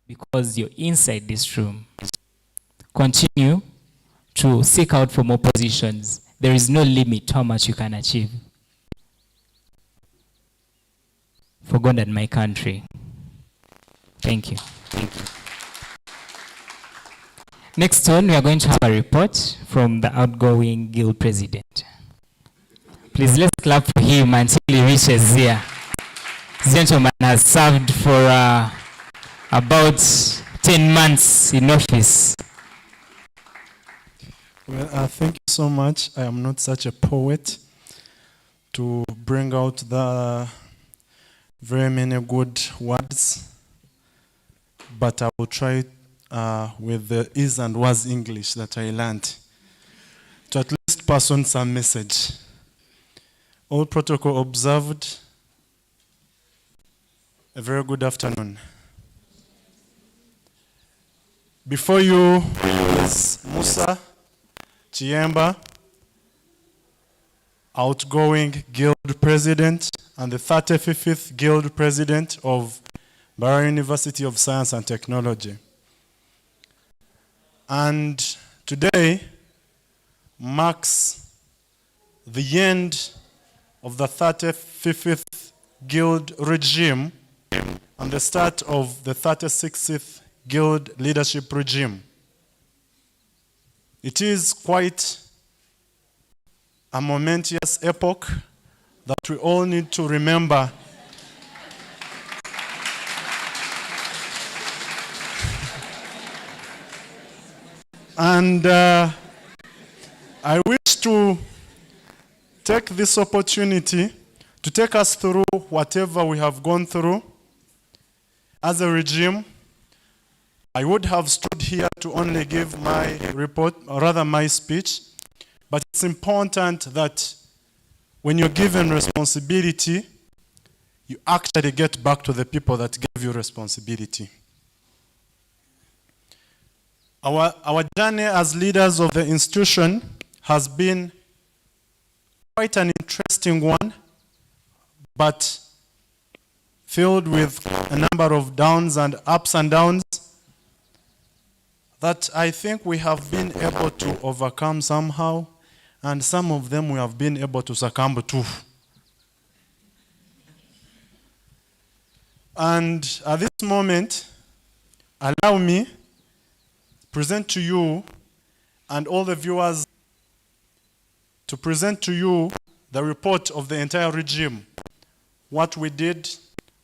because you're inside this room. Continue to seek out for more positions. There is no limit to how much you can achieve for God and my country. Thank you. Thank you. Next one, we are going to have a report from the outgoing guild president. Please, let's clap for him until he reaches here. This gentleman has served for about 10 months in office. Well, thank you so much. I am not such a poet to bring out the very many good words, but I will try with the is and was English that I learned to at least pass on some message. All protocol observed. A very good afternoon. Before you is Musa Chiemba, outgoing guild president and the 35th guild president of Mbarara University of Science and Technology. And today marks the end of the 35th guild regime and the start of the 36th guild leadership regime. It is quite a momentous epoch that we all need to remember. And I wish to take this opportunity to take us through whatever we have gone through as a regime. I would have stood here to only give my report, or rather my speech, but it's important that when you're given responsibility, you actually get back to the people that gave you responsibility. Our journey as leaders of the institution has been quite an interesting one, but filled with a number of downs and ups and downs that I think we have been able to overcome somehow, and some of them we have been able to succumb to. And at this moment, allow me to present to you and all the viewers to present to you the report of the entire regime, what we did,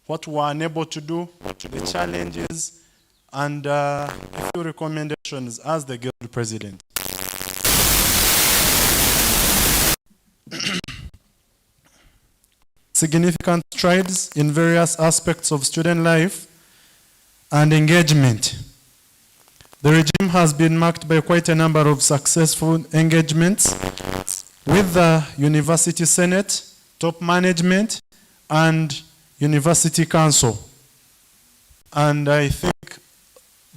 what we were unable to do, the challenges, and a few recommendations as the guild president. Significant strides in various aspects of student life and engagement. The regime has been marked by quite a number of successful engagements with the University Senate, top management, and University Council. And I think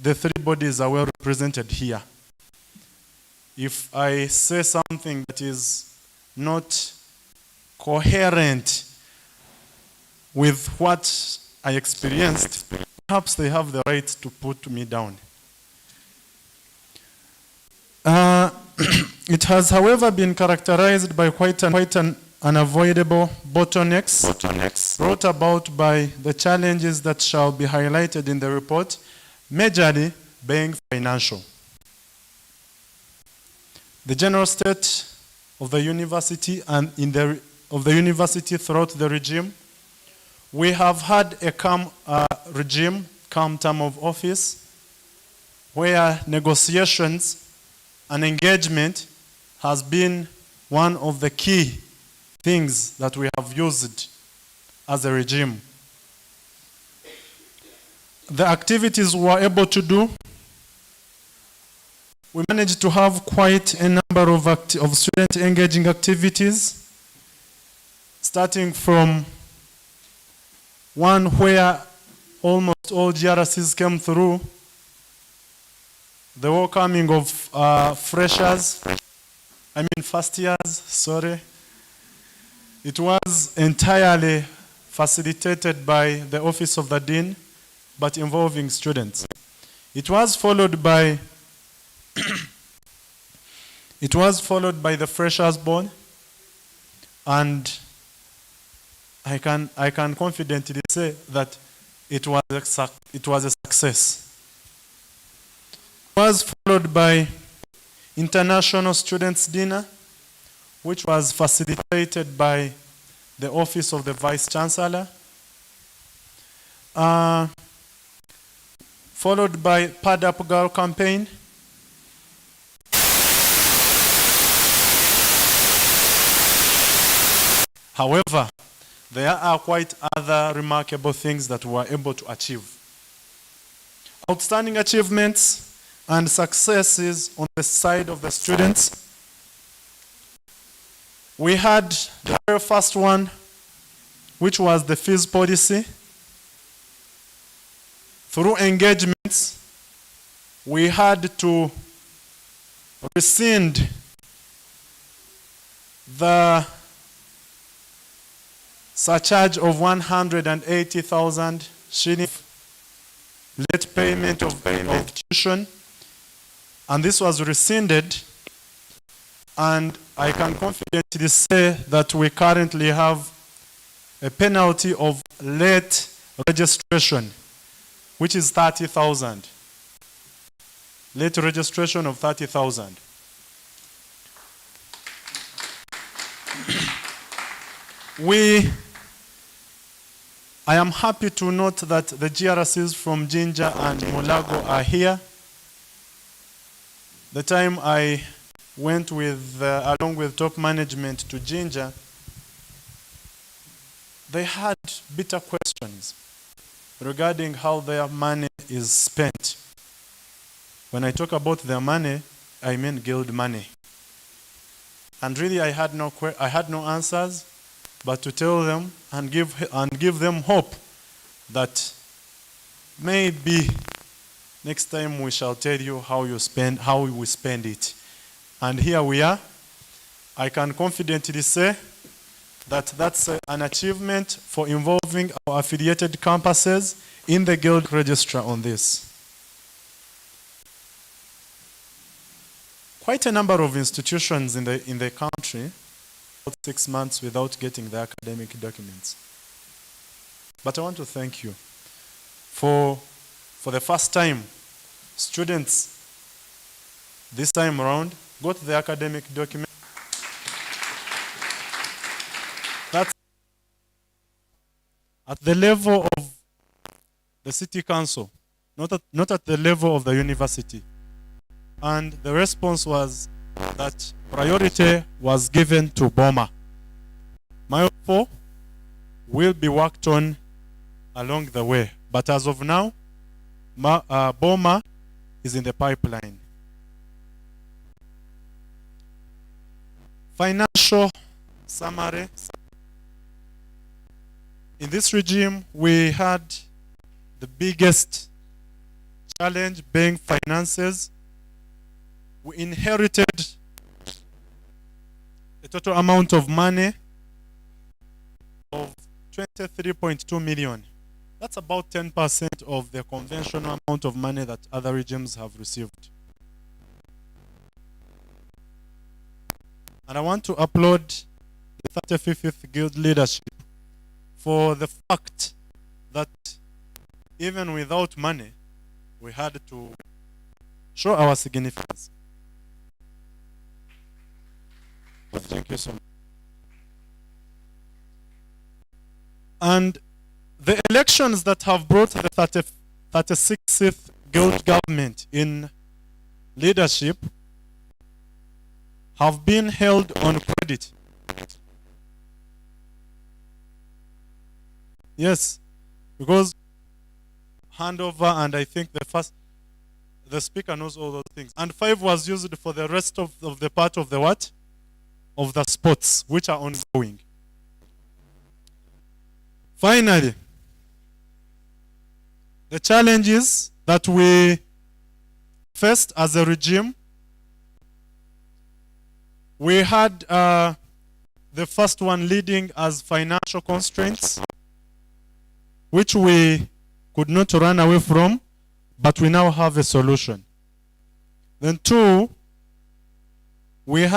the three bodies are well represented here. If I say something that is not coherent with what I experienced, perhaps they have the right to put me down. It has, however, been characterized by quite an unavoidable bottlenecks brought about by the challenges that shall be highlighted in the report, majorly being financial. The general state of the university and of the university throughout the regime, we have had a calm regime, calm term of office, where negotiations and engagement has been one of the key things that we have used as a regime. The activities we were able to do, we managed to have quite a number of student engaging activities, starting from one where almost all GRCs came through, the welcoming of first years, sorry. It was entirely facilitated by the Office of the Dean, but involving students. It was followed by the Freshers' Ball, and I can confidently say that it was a success. It was followed by International Students' Dinner, which was facilitated by the Office of the Vice Chancellor, followed by Pad Up Girl campaign, however, there are quite other remarkable things that we were able to achieve. Outstanding achievements and successes on the side of the students. We had the very first one, which was the fees policy. Through engagements, we had to rescind the surcharge of 180,000 shillings, late payment of tuition, and this was rescinded, and I can confidently say that we currently have a penalty of late registration, which is 30,000. Late registration of 30,000. I am happy to note that the GRCs from Jinja and Mulago are here. The time I went along with top management to Jinja, they had bitter questions regarding how their money is spent. When I talk about their money, I mean guild money. And really I had no answers, but to tell them and give them hope that maybe next time we shall tell you how we spend it. And here we are. I can confidently say that that's an achievement for involving our affiliated campuses in the guild register on this. Quite a number of institutions in the country 6 months without getting the academic documents. But I want to thank you for the first time, students this time around got the academic document. That's at the level of the city council, not at the level of the university. And the response was that priority was given to Boma. Therefore, will be worked on along the way. But as of now, Boma is in the pipeline. Financial summary. In this regime, we had the biggest challenge being finances. We inherited a total amount of money of 23.2 million. That's about 10% of the conventional amount of money that other regimes have received. And I want to applaud the 35th Guild leadership for the fact that even without money, we had to show our significance. Thank you so much. And the elections that have brought the 36th Guild government in leadership have been held on credit. Yes, because handover, and I think the speaker knows all those things. And 5 was used for the rest of the part of the what? Of the sports, which are ongoing. Finally, the challenges that we faced as a regime, we had the first one leading as financial constraints, which we could not run away from, but we now have a solution. Then two, we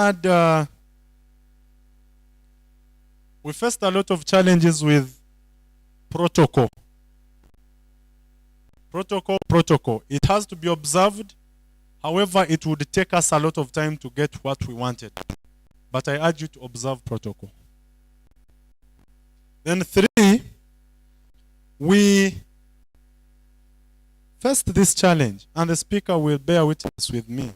faced a lot of challenges with protocol. Protocol. It has to be observed. However, it would take us a lot of time to get what we wanted. But I urge you to observe protocol. Then three, we faced this challenge, and the speaker will bear witness with me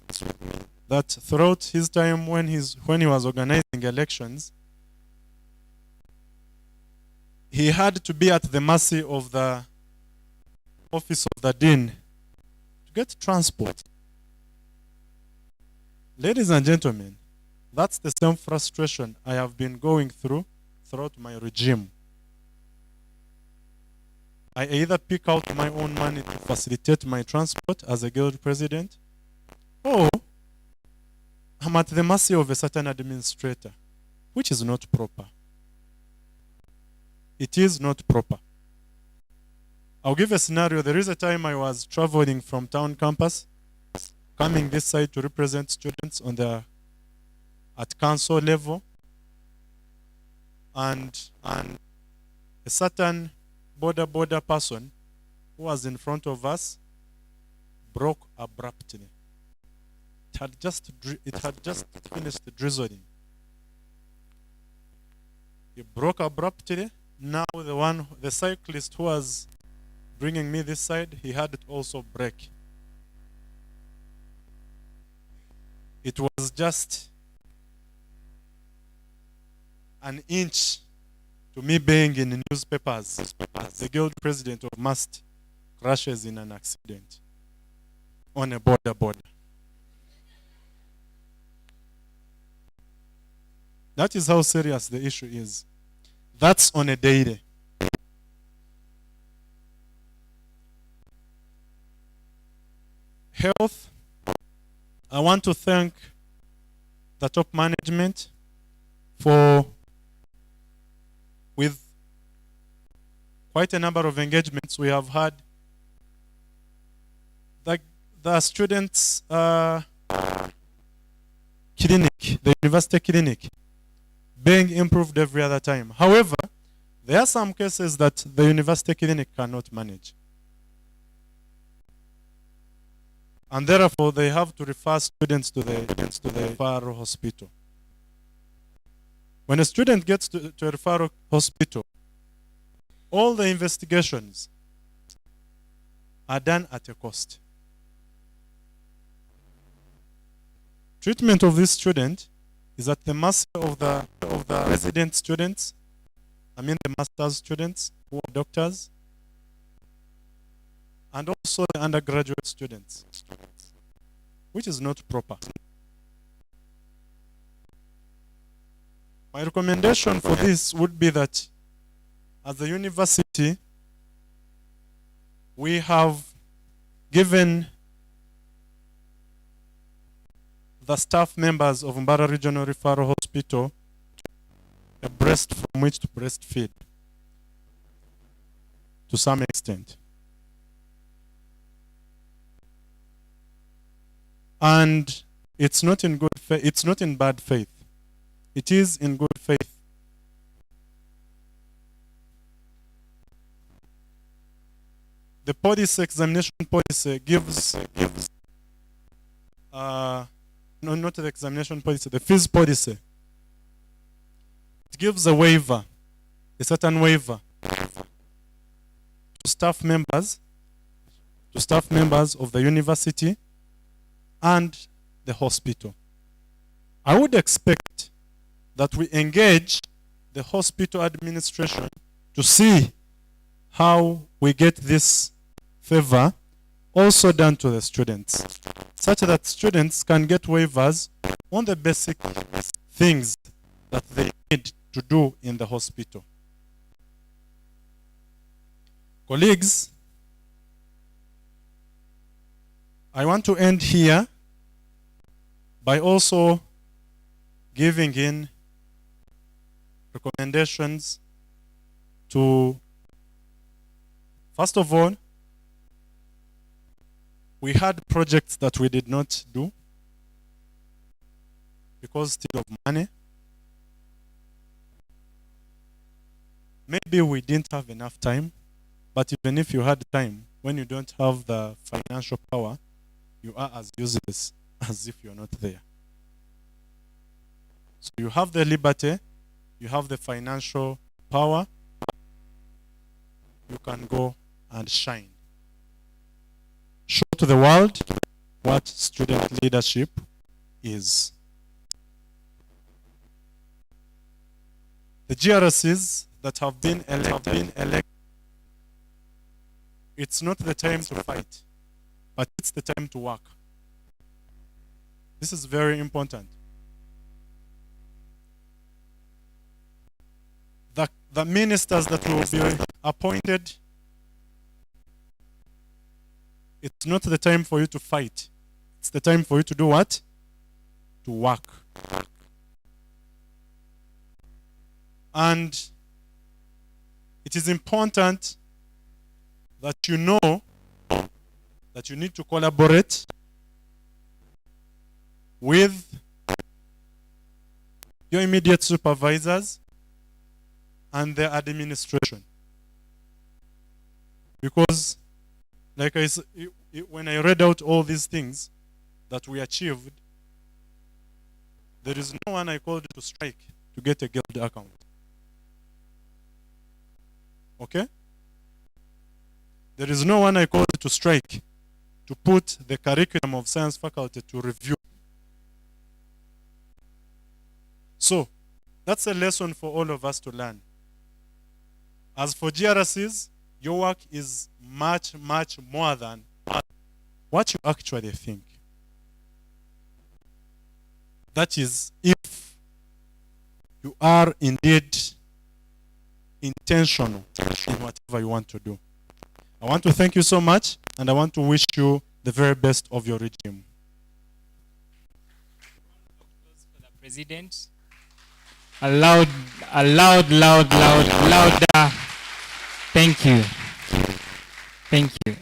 that throughout his time when he was organizing elections, he had to be at the mercy of the office of the dean to get transport. Ladies and gentlemen, that's the same frustration I have been going throughout my regime. I either pick out my own money to facilitate my transport as a guild president, or I'm at the mercy of a certain administrator, which is not proper. It is not proper. I'll give a scenario. There is a time I was traveling from town campus, coming this side to represent students at council level, and a certain border person who was in front of us broke abruptly. It had just finished drizzling. He broke abruptly. Now the cyclist who was bringing me this side, he had it also break. It was just an inch to me being in the newspapers as the guild president of MUST crashes in an accident on a border. That is how serious the issue is. That's on a daily. Health, I want to thank the top management with quite a number of engagements we have had. The students' clinic, the university clinic, being improved every other time. However, there are some cases that the university clinic cannot manage. And therefore, they have to refer students to the referral hospital. When a student gets to a referral hospital, all the investigations are done at a cost. Treatment of this student is at the mercy of the resident students, the master's students who are doctors, and also the undergraduate students, which is not proper. My recommendation for this would be that as a university, we have given the staff members of Mbarara Regional Referral Hospital a breast from which to breastfeed to some extent. And it's not in good faith, it's not in bad faith. It is in good faith. The policy, examination policy gives no, not the examination policy, the fees policy. It gives a waiver, a certain waiver to staff members of the university and the hospital. I would expect that we engage the hospital administration to see how we get this favor also done to the students, such that students can get waivers on the basic things that they need to do in the hospital. Colleagues, I want to end here by also giving in recommendations to, first of all, We had projects that we did not do because still of money. Maybe we didn't have enough time, but even if you had time, when you don't have the financial power, you are as useless as if you're not there. So you have the liberty, you have the financial power, you can go and shine. Show to the world what student leadership is. The GRCs that have been elected, it's not the time to fight, but it's the time to work. This is very important. The ministers that will be appointed, it's not the time for you to fight. It's the time for you to do what? To work. And it is important that you know that you need to collaborate with your immediate supervisors and their administration. Because, like I said, when I read out all these things that we achieved, there is no one I called to strike to get a guild account. Okay? There is no one I called to strike to put the curriculum of science faculty to review. So, that's a lesson for all of us to learn. As for GRCs, your work is much, much more than what you actually think. That is, if you are indeed intentional in whatever you want to do. I want to thank you so much, and I want to wish you the very best of your regime. For the president. Louder. Thank you. Thank you.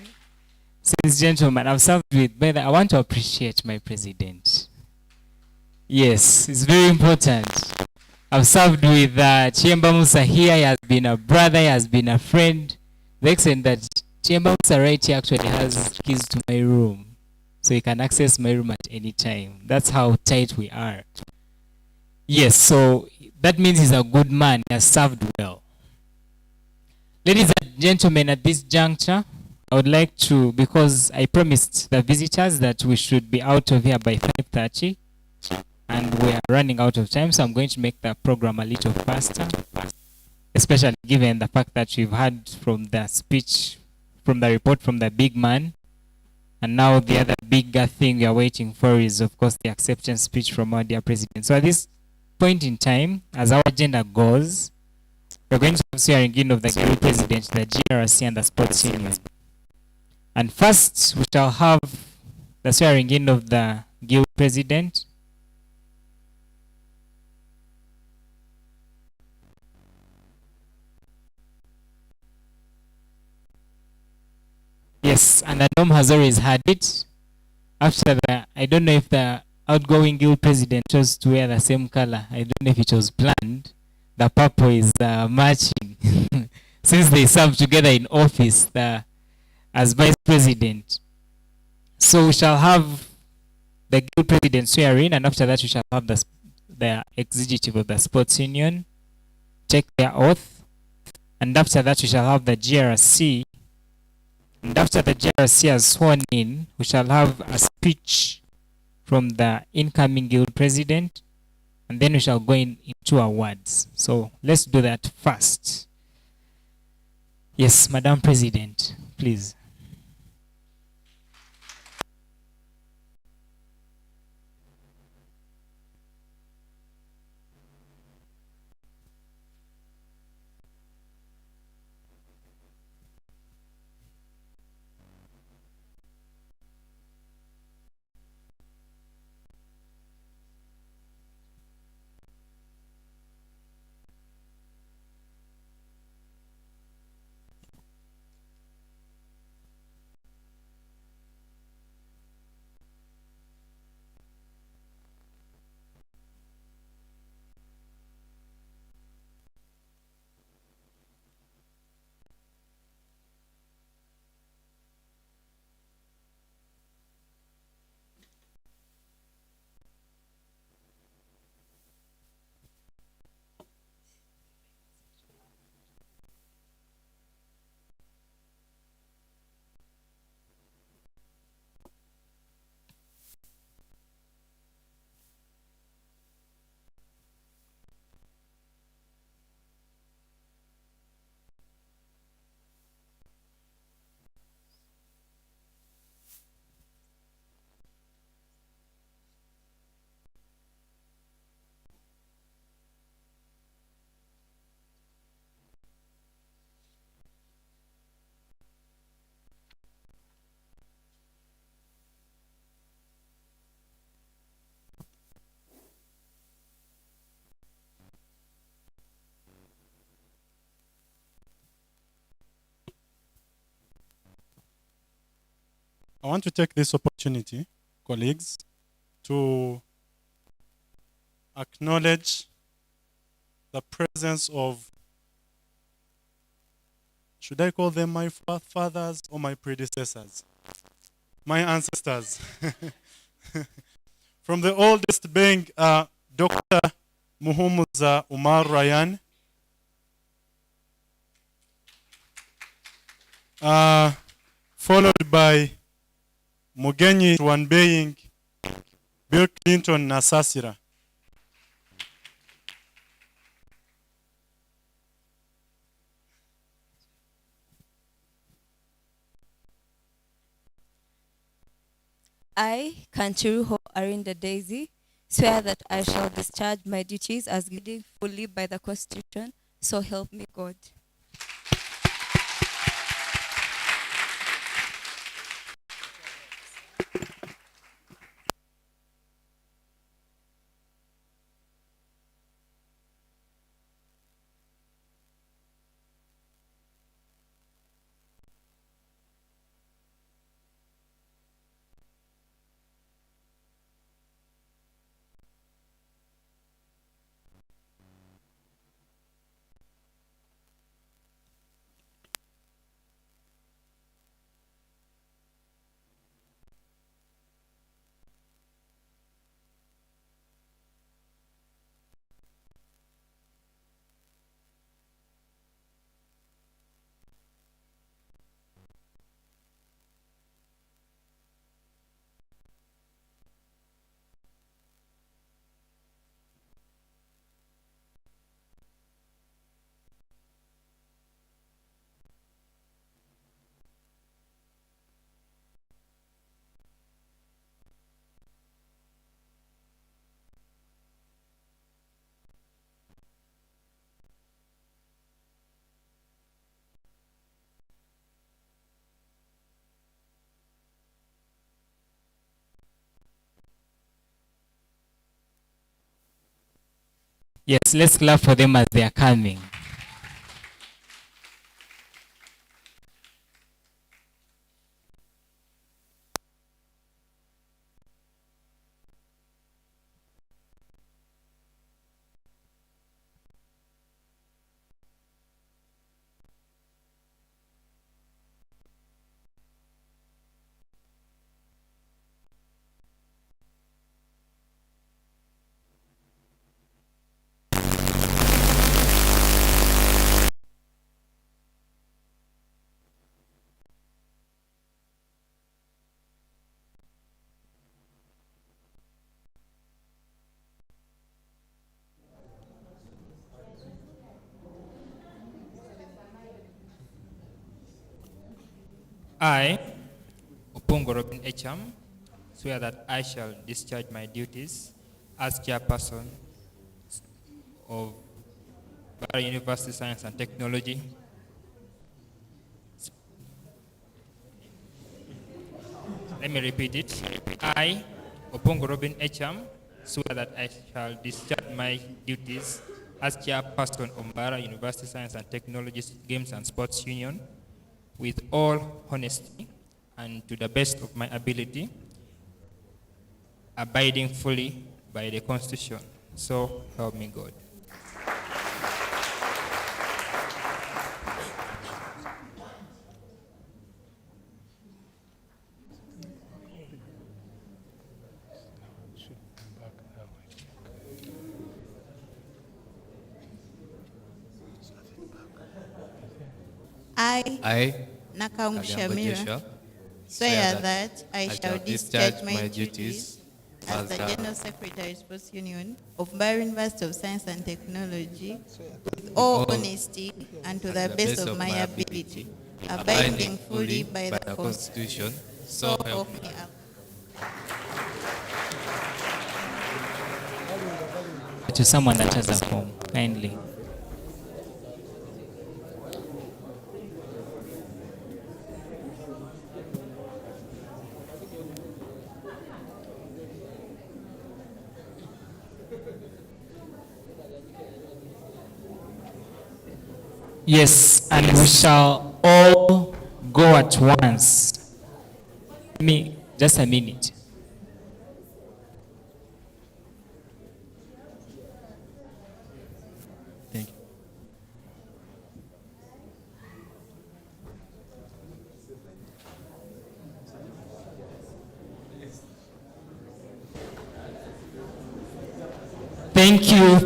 Since gentlemen, I've served with, but I want to appreciate my president. Yes, it's very important. I've served with Chiemba Musa here. He has been a brother, he has been a friend. The extent that Chiemba Musa right here actually has keys to my room. So he can access my room at any time. That's how tight we are. Yes, so that means he's a good man. He has served well. Ladies and gentlemen, at this juncture, I would like to, because I promised the visitors that we should be out of here by 5:30, and we are running out of time, so I'm going to make the program a little faster, especially given the fact that we've heard from the speech, from the report from the big man, and now the other bigger thing we are waiting for is, of course, the acceptance speech from our dear president. So at this point in time, as our agenda goes, we're going to have swearing in of the Guild President, the GRC, and the Sports Union. And first, we shall have the swearing in of the Guild President. Yes, and the norm has always had it. After the, I don't know if the outgoing Guild President chose to wear the same color. I don't know if it was planned. The purple is matching. Since they served together in office as Vice President. So we shall have the Guild President swearing, and after that we shall have the executive of the Sports Union take their oath, and after that we shall have the GRC, and after the GRC has sworn in, we shall have a speech from the incoming Guild President, and then we shall go into awards. So let's do that first. Yes, Madam President, please. I want to take this opportunity, colleagues, to acknowledge the presence of, should I call them my fathers or my predecessors? My ancestors. From the oldest being Dr. Muhumuza Umar Ryan, followed by Mugenyi Wanbeing, Bill Clinton Nasasira. I, Kanchiruho Arinda Daisy, swear that I shall discharge my duties as guided fully by the Constitution, so help me God. Yes, let's clap for them as they are coming. I, Opongo Robin Echam, swear that I shall discharge my duties as chairperson of Mbarara University Science and Technology. Let me repeat it. I, Opongo Robin Echam, swear that I shall discharge my duties as chairperson of Mbarara University Science and Technology Games and Sports Union with all honesty and to the best of my ability, abiding fully by the Constitution. So help me God. I, Nakaum Kaliambo Shamira, Joshua, swear that I shall discharge my duties as the the General Secretary Sports Union of Mbarara University of Science and Technology with all honesty and to the best of my ability, abiding fully by the Constitution. So help me Allah. To someone that has a form, kindly. Yes, and we shall all go at once. Just a minute. Thank you.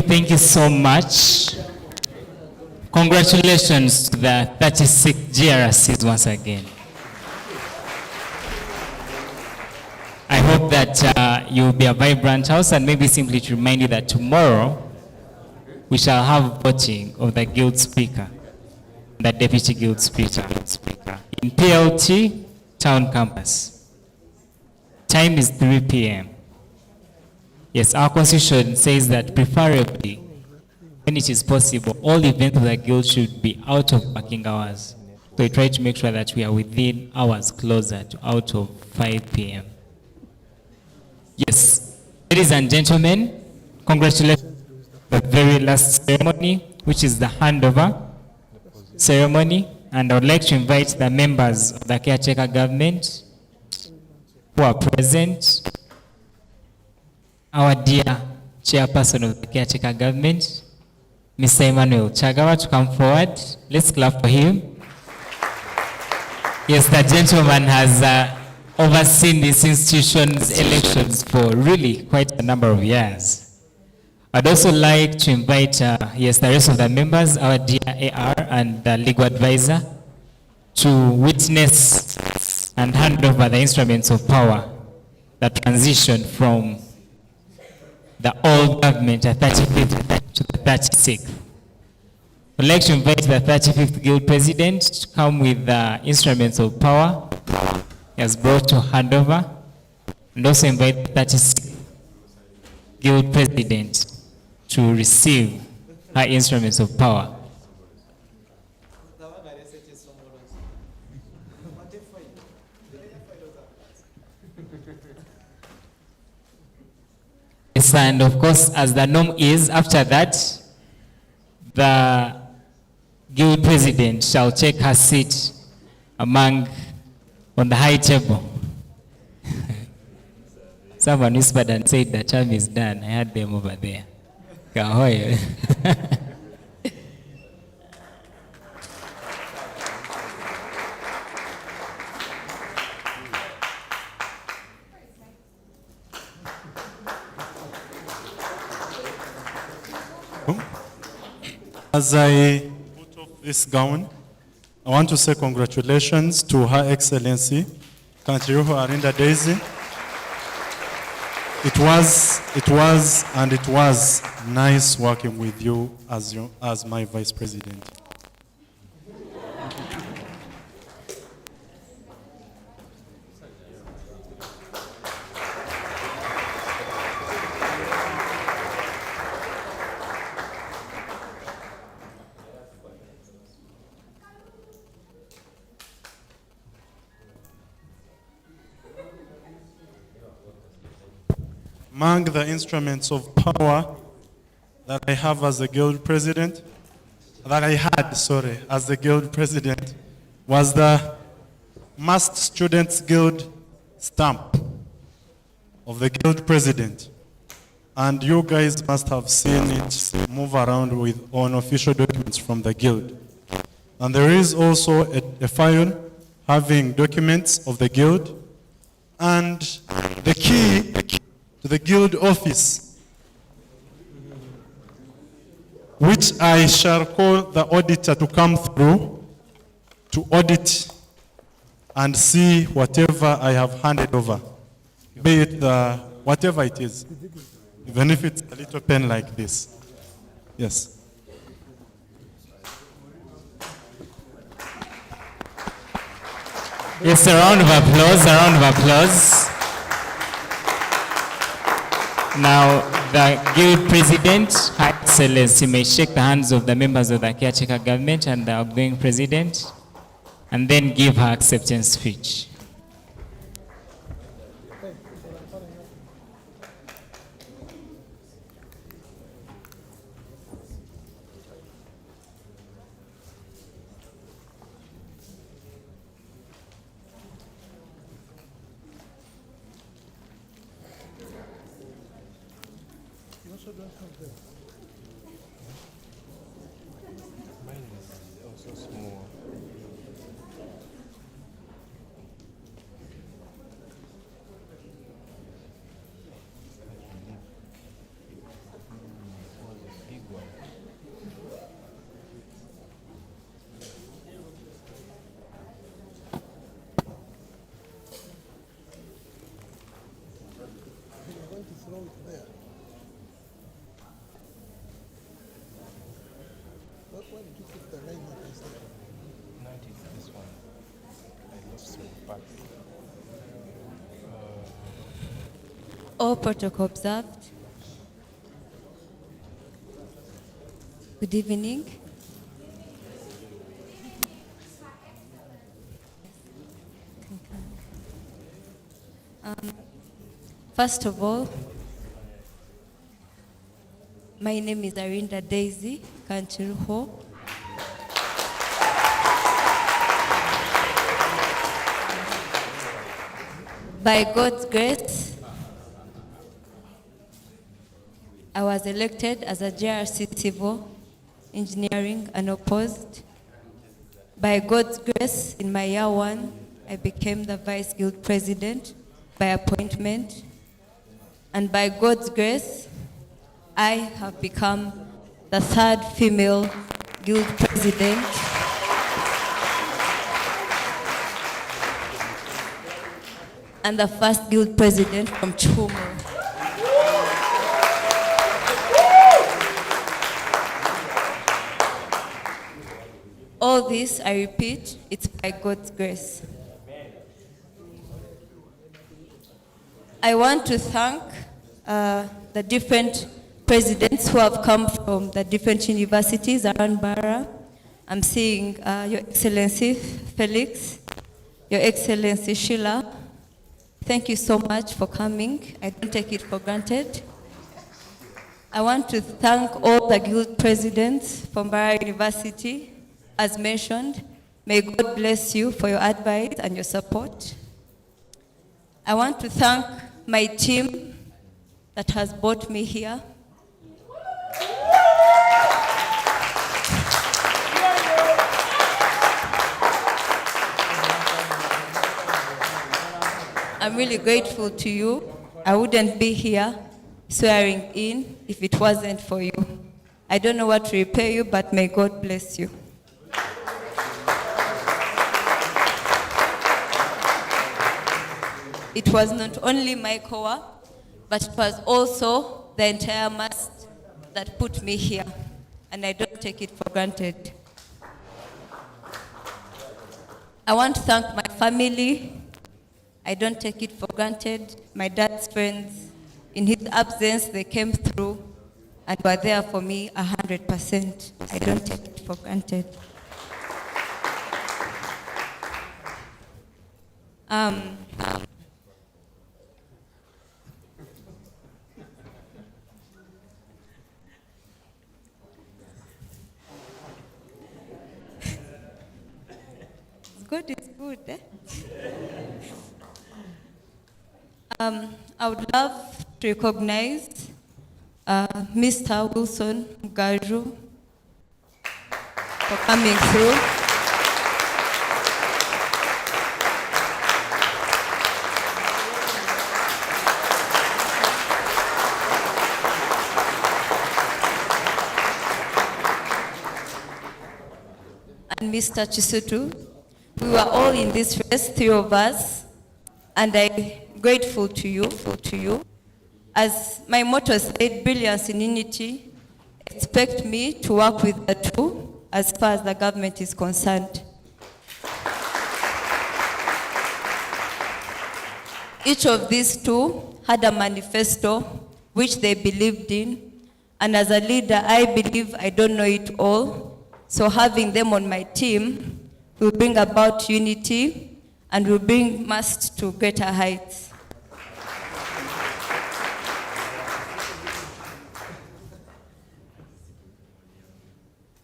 Thank you so much. Congratulations to the 36 GRCs once again. I hope that you'll be a vibrant house, and maybe simply to remind you that tomorrow we shall have voting of the guild speaker, the deputy guild speaker in PLT town campus. Time is 3 p.m. Yes, our constitution says that preferably, when it is possible, all events of the guild should be out of working hours. So we try to make sure that we are within hours closer to out of 5 p.m. Yes, ladies and gentlemen, congratulations on the very last ceremony, which is the handover ceremony. And I would like to invite the members of the caretaker government who are present. Our dear chairperson of the caretaker government, Mr. Emmanuel Chagawa, to come forward. Let's clap for him. Yes, the gentleman has overseen this institution's elections for really quite a number of years. I'd also like to invite, the rest of the members, our dear AR and the legal advisor, to witness and hand over the instruments of power, the transition from the old government at 35th to the 36th. I'd like to invite the 35th Guild President to come with the instruments of power he has brought to hand over, and also invite the 36th Guild President to receive her instruments of power. Yes, and of course, as the norm is, after that, the guild president shall take her seat on the high table. Someone whispered and said the term is done. I had them over there. Kahoy. As I put off this gown, I want to say congratulations to Her Excellency, Kanchiruho Arinda Daisy. It was nice working with you as my Vice President. Among the instruments of power that I have as the guild president, as the guild president, was the Masked Students Guild stamp of the guild president. And you guys must have seen it move around on official documents from the guild. And there is also a file having documents of the guild and the key to the guild office, which I shall call the auditor to come through to audit and see whatever I have handed over, be it whatever it is, even if it's a little pen like this. Yes. Yes, a round of applause, a round of applause. Now, the guild president, Her Excellency, may shake the hands of the members of the caretaker government and the outgoing president, and then give her acceptance speech. Mine is also small. Big one. You're going to throw it there. Why did you keep the rain that is there? No, it is this one. I lost some parts. All protocol observed. Good evening. First of all, my name is Arinda Daisy Kanchiruho. By God's grace, I was elected as a JRC Civil Engineering unopposed. By God's grace, in my year one, I became the Vice Guild President by appointment. And by God's grace, I have become the third female Guild President. And the first Guild President from Chumo. All this, I repeat, it's by God's grace. I want to thank the different presidents who have come from the different universities around Mbarara. I'm seeing Your Excellency Felix, Your Excellency Sheila. Thank you so much for coming. I don't take it for granted. I want to thank all the guild presidents from Mbarara University. As mentioned, may God bless you for your advice and your support. I want to thank my team that has brought me here. I'm really grateful to you. I wouldn't be here swearing in if it wasn't for you. I don't know what to repay you, but may God bless you. It was not only my COA, but it was also the entire mast that put me here, and I don't take it for granted. I want to thank my family. I don't take it for granted. My dad's friends, in his absence, they came through and were there for me 100%. I don't take it for granted. Good is good, eh? I would love to recognize Mr. Wilson Mugaju for coming through. And Mr. Chisutu. We were all in this race, 3 of us, and I'm grateful to you. As my motto said, brilliance in unity, expect me to work with the two as far as the government is concerned. Each of these two had a manifesto which they believed in, and as a leader, I believe I don't know it all, so having them on my team will bring about unity and will bring MUST to greater heights.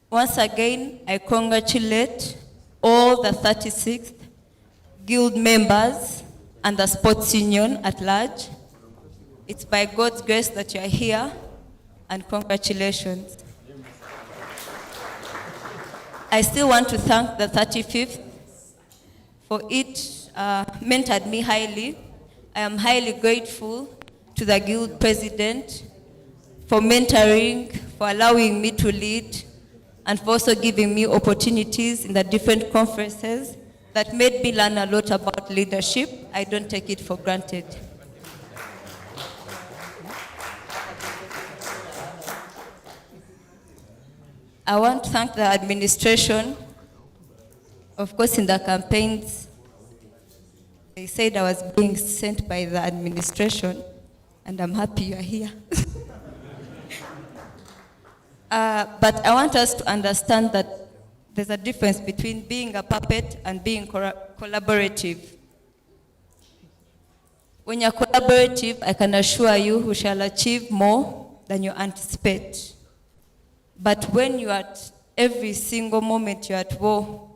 Once again, I congratulate all the 36th guild members and the sports union at large. It's by God's grace that you are here. and congratulations. I still want to thank the 35th for it mentored me highly. I am highly grateful to the guild president for mentoring, for allowing me to lead, and for also giving me opportunities in the different conferences that made me learn a lot about leadership. I don't take it for granted. I want to thank the administration. Of course, in the campaigns, they said I was being sent by the administration, and I'm happy you're here. But I want us to understand that there's a difference between being a puppet and being collaborative. When you're collaborative, I can assure you we shall achieve more than you anticipate. But when you are at every single moment you're at war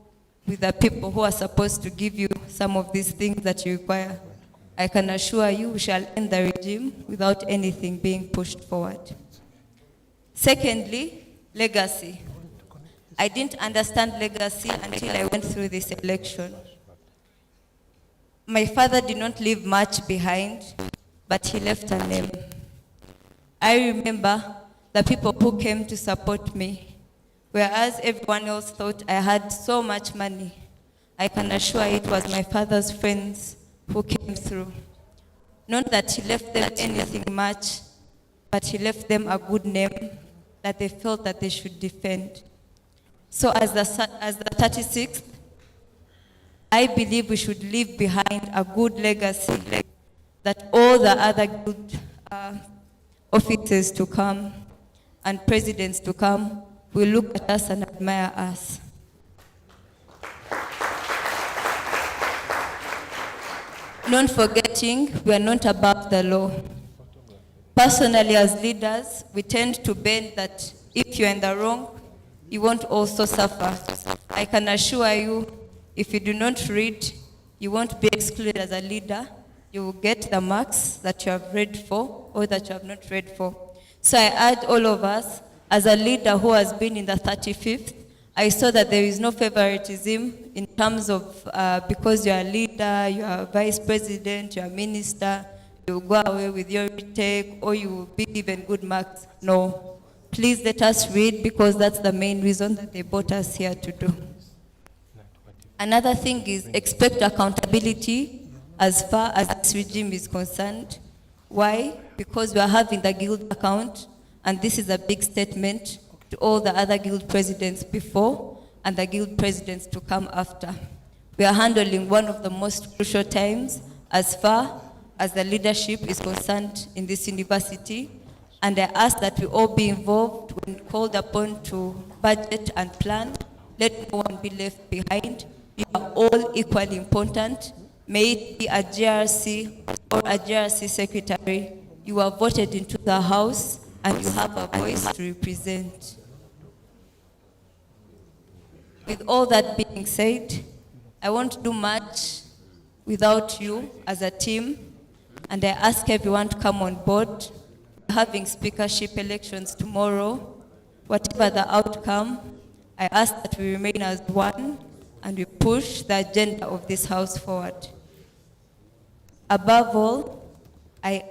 with the people who are supposed to give you some of these things that you require, I can assure you we shall end the regime without anything being pushed forward. Secondly, legacy. I didn't understand legacy until I went through this election. My father did not leave much behind, but he left a name. I remember the people who came to support me, whereas everyone else thought I had so much money. I can assure you it was my father's friends who came through. Not that he left them anything much, but he left them a good name that they felt that they should defend. So as the 36th, I believe we should leave behind a good legacy that all the other good officers to come and presidents to come will look at us and admire us. Not forgetting, we are not above the law. Personally, as leaders, we tend to bend that if you're in the wrong, you won't also suffer. I can assure you, if you do not read, you won't be excluded as a leader. You will get the marks that you have read for or that you have not read for. So I urge all of us, as a leader who has been in the 35th, I saw that there is no favoritism in terms of because you're a leader, you're a vice president, you're a minister, you go away with your retake or you will be given good marks. No. Please let us read because that's the main reason that they brought us here to do. Another thing is expect accountability as far as this regime is concerned. Why? Because we are having the guild account, and this is a big statement to all the other guild presidents before and the guild presidents to come after. We are handling one of the most crucial times as far as the leadership is concerned in this university, and I ask that we all be involved when called upon to budget and plan. Let no one be left behind. You are all equally important. May it be a GRC or a GRC secretary. You are voted into the house and you have a voice to represent. With all that being said, I won't do much without you as a team, and I ask everyone to come on board. We're having speakership elections tomorrow. Whatever the outcome, I ask that we remain as one and we push the agenda of this house forward. Above all, I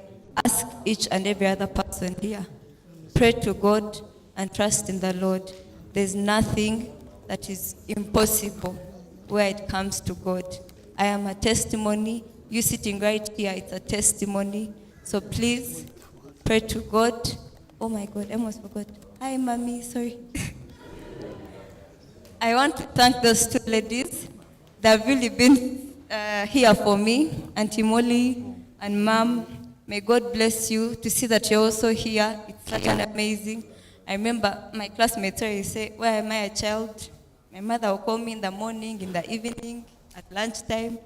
ask each and every other person here, pray to God and trust in the Lord. There's nothing that is impossible where it comes to God. I am a testimony. You sitting right here, it's a testimony. So please pray to God. Oh my God, I almost forgot. Hi, Mommy, sorry. I want to thank those two ladies. They've really been here for me, Auntie Molly and Mom. May God bless you to see that you're also here. It's such an amazing. I remember my classmates always say, where am I a child? My mother will call me in the morning, in the evening, at lunchtime.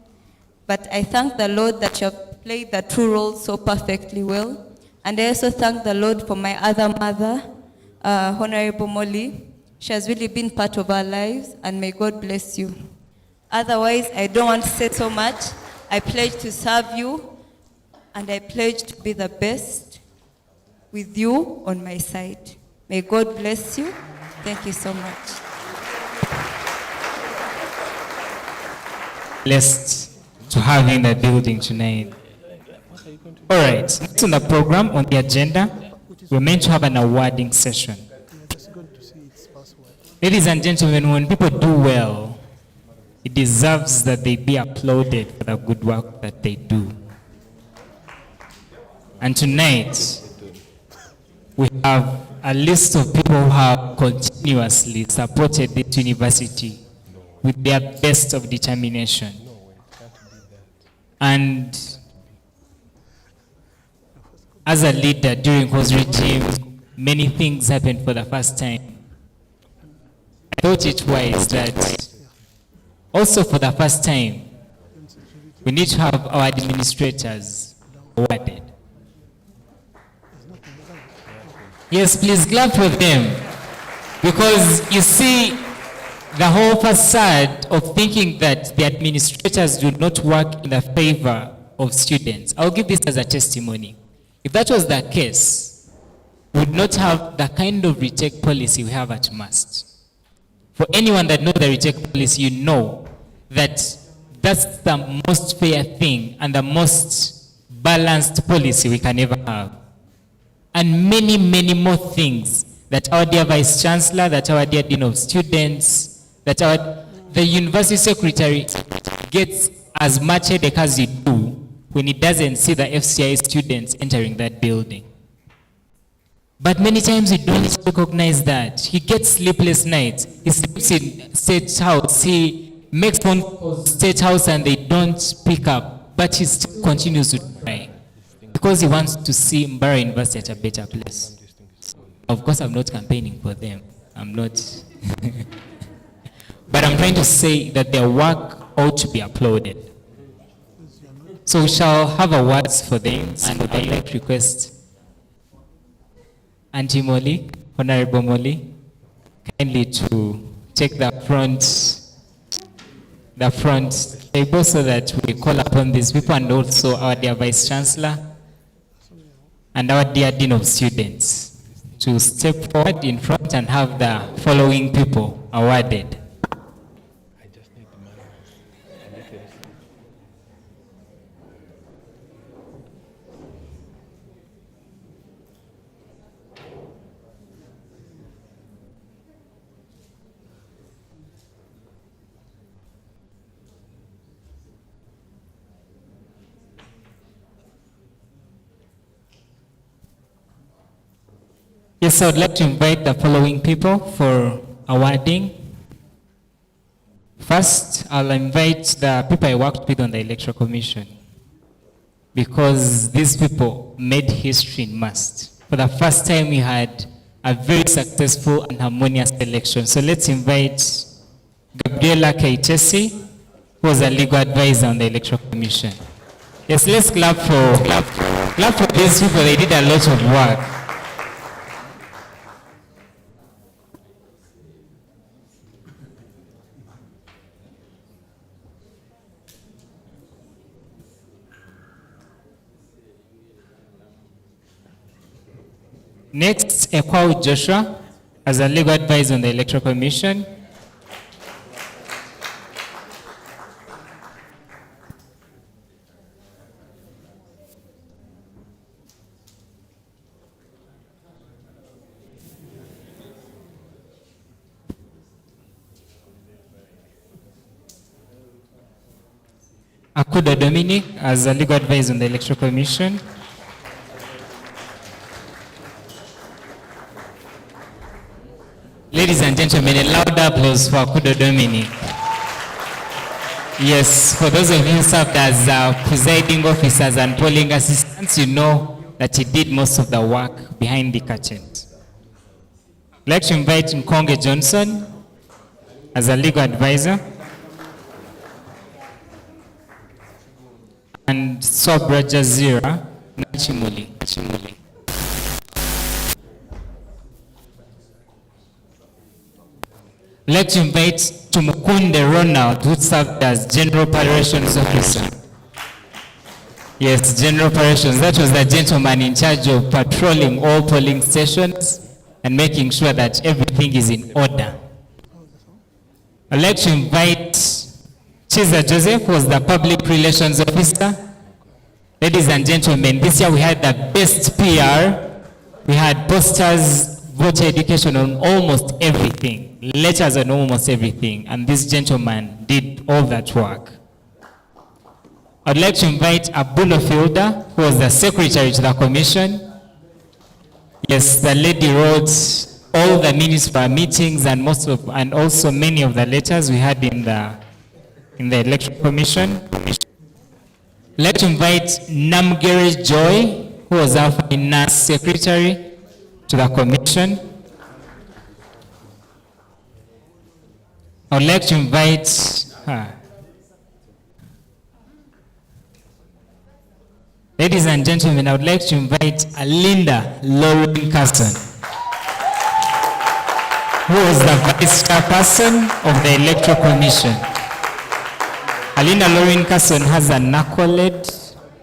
But I thank the Lord that you have played the two roles so perfectly well. And I also thank the Lord for my other mother, Honorable Molly. She has really been part of our lives, and may God bless you. Otherwise, I don't want to say so much. I pledge to serve you, and I pledge to be the best with you on my side. May God bless you. Thank you so much. Blessed to have you in the building tonight. All right, next on the program, on the agenda, we're meant to have an awarding session. Just going to see its password. Ladies and gentlemen, when people do well, it deserves that they be applauded for the good work that they do. And tonight, we have a list of people who have continuously supported this university with their best of determination. And as a leader during his regime, many things happened for the first time. I thought it wise that also for the first time, we need to have our administrators awarded. Yes, please clap for them. Because you see, the whole facade of thinking that the administrators do not work in the favor of students. I'll give this as a testimony. If that was the case, we would not have the kind of retake policy we have at MUST. For anyone that knows the retake policy, you know that that's the most fair thing and the most balanced policy we can ever have. And many, many more things that our dear Vice Chancellor, that our dear Dean of Students, that the University Secretary gets as much headache as you do when he doesn't see the FCI students entering that building. But many times we don't recognize that. He gets sleepless nights. He sleeps in State House. He makes phone calls to State House and they don't pick up. But he still continues to try because he wants to see Mbarara University at a better place. Of course, I'm not campaigning for them. I'm not. But I'm trying to say that their work ought to be applauded. So we shall have awards for them, and I'd like to request Auntie Molly, Honorable Molly, kindly to take the front table so that we call upon these people, and also our dear Vice Chancellor and our dear Dean of Students to step forward in front and have the following people awarded. Yes, I would like to invite the following people for awarding. First, I'll invite the people I worked with on the Electoral Commission, because these people made history in MUST. For the first time, we had a very successful and harmonious election. So let's invite Gabriela Kaitesi, who was a legal advisor on the Electoral Commission. Yes, let's clap for these people. They did a lot of work. Next, Ekwau Joshua, as a legal advisor on the Electoral Commission. Akuda Dominic, as a legal advisor on the Electoral Commission. Ladies and gentlemen, a loud applause for Akudo Dominic. Yes, for those of you who served as presiding officers and polling assistants, you know that he did most of the work behind the curtains. I'd like to invite Nkonge Johnson as a legal advisor, and Sobra Jazira Nachimuli. Let's invite Tumukunde Ronald, who served as General Operations Officer. Yes, general operations. That was the gentleman in charge of patrolling all polling stations and making sure that everything is in order. I'd like to invite Chiza Joseph, who was the public relations officer. Ladies and gentlemen, this year we had the best PR. We had posters, voter education on almost everything, letters on almost everything, and this gentleman did all that work. I'd like to invite Abulo Fielder, who was the secretary to the commission. Yes, the lady wrote all the minutes for our meetings and and also many of the letters we had in the electoral commission. I'd like to invite Namgere Joy, who was our finance secretary to the commission. I'd like to invite her. Ladies and gentlemen, I would like to invite Alinda Lauren Carson, who was the vice chairperson of the electoral commission. Alinda Lauren Carson has an accolade,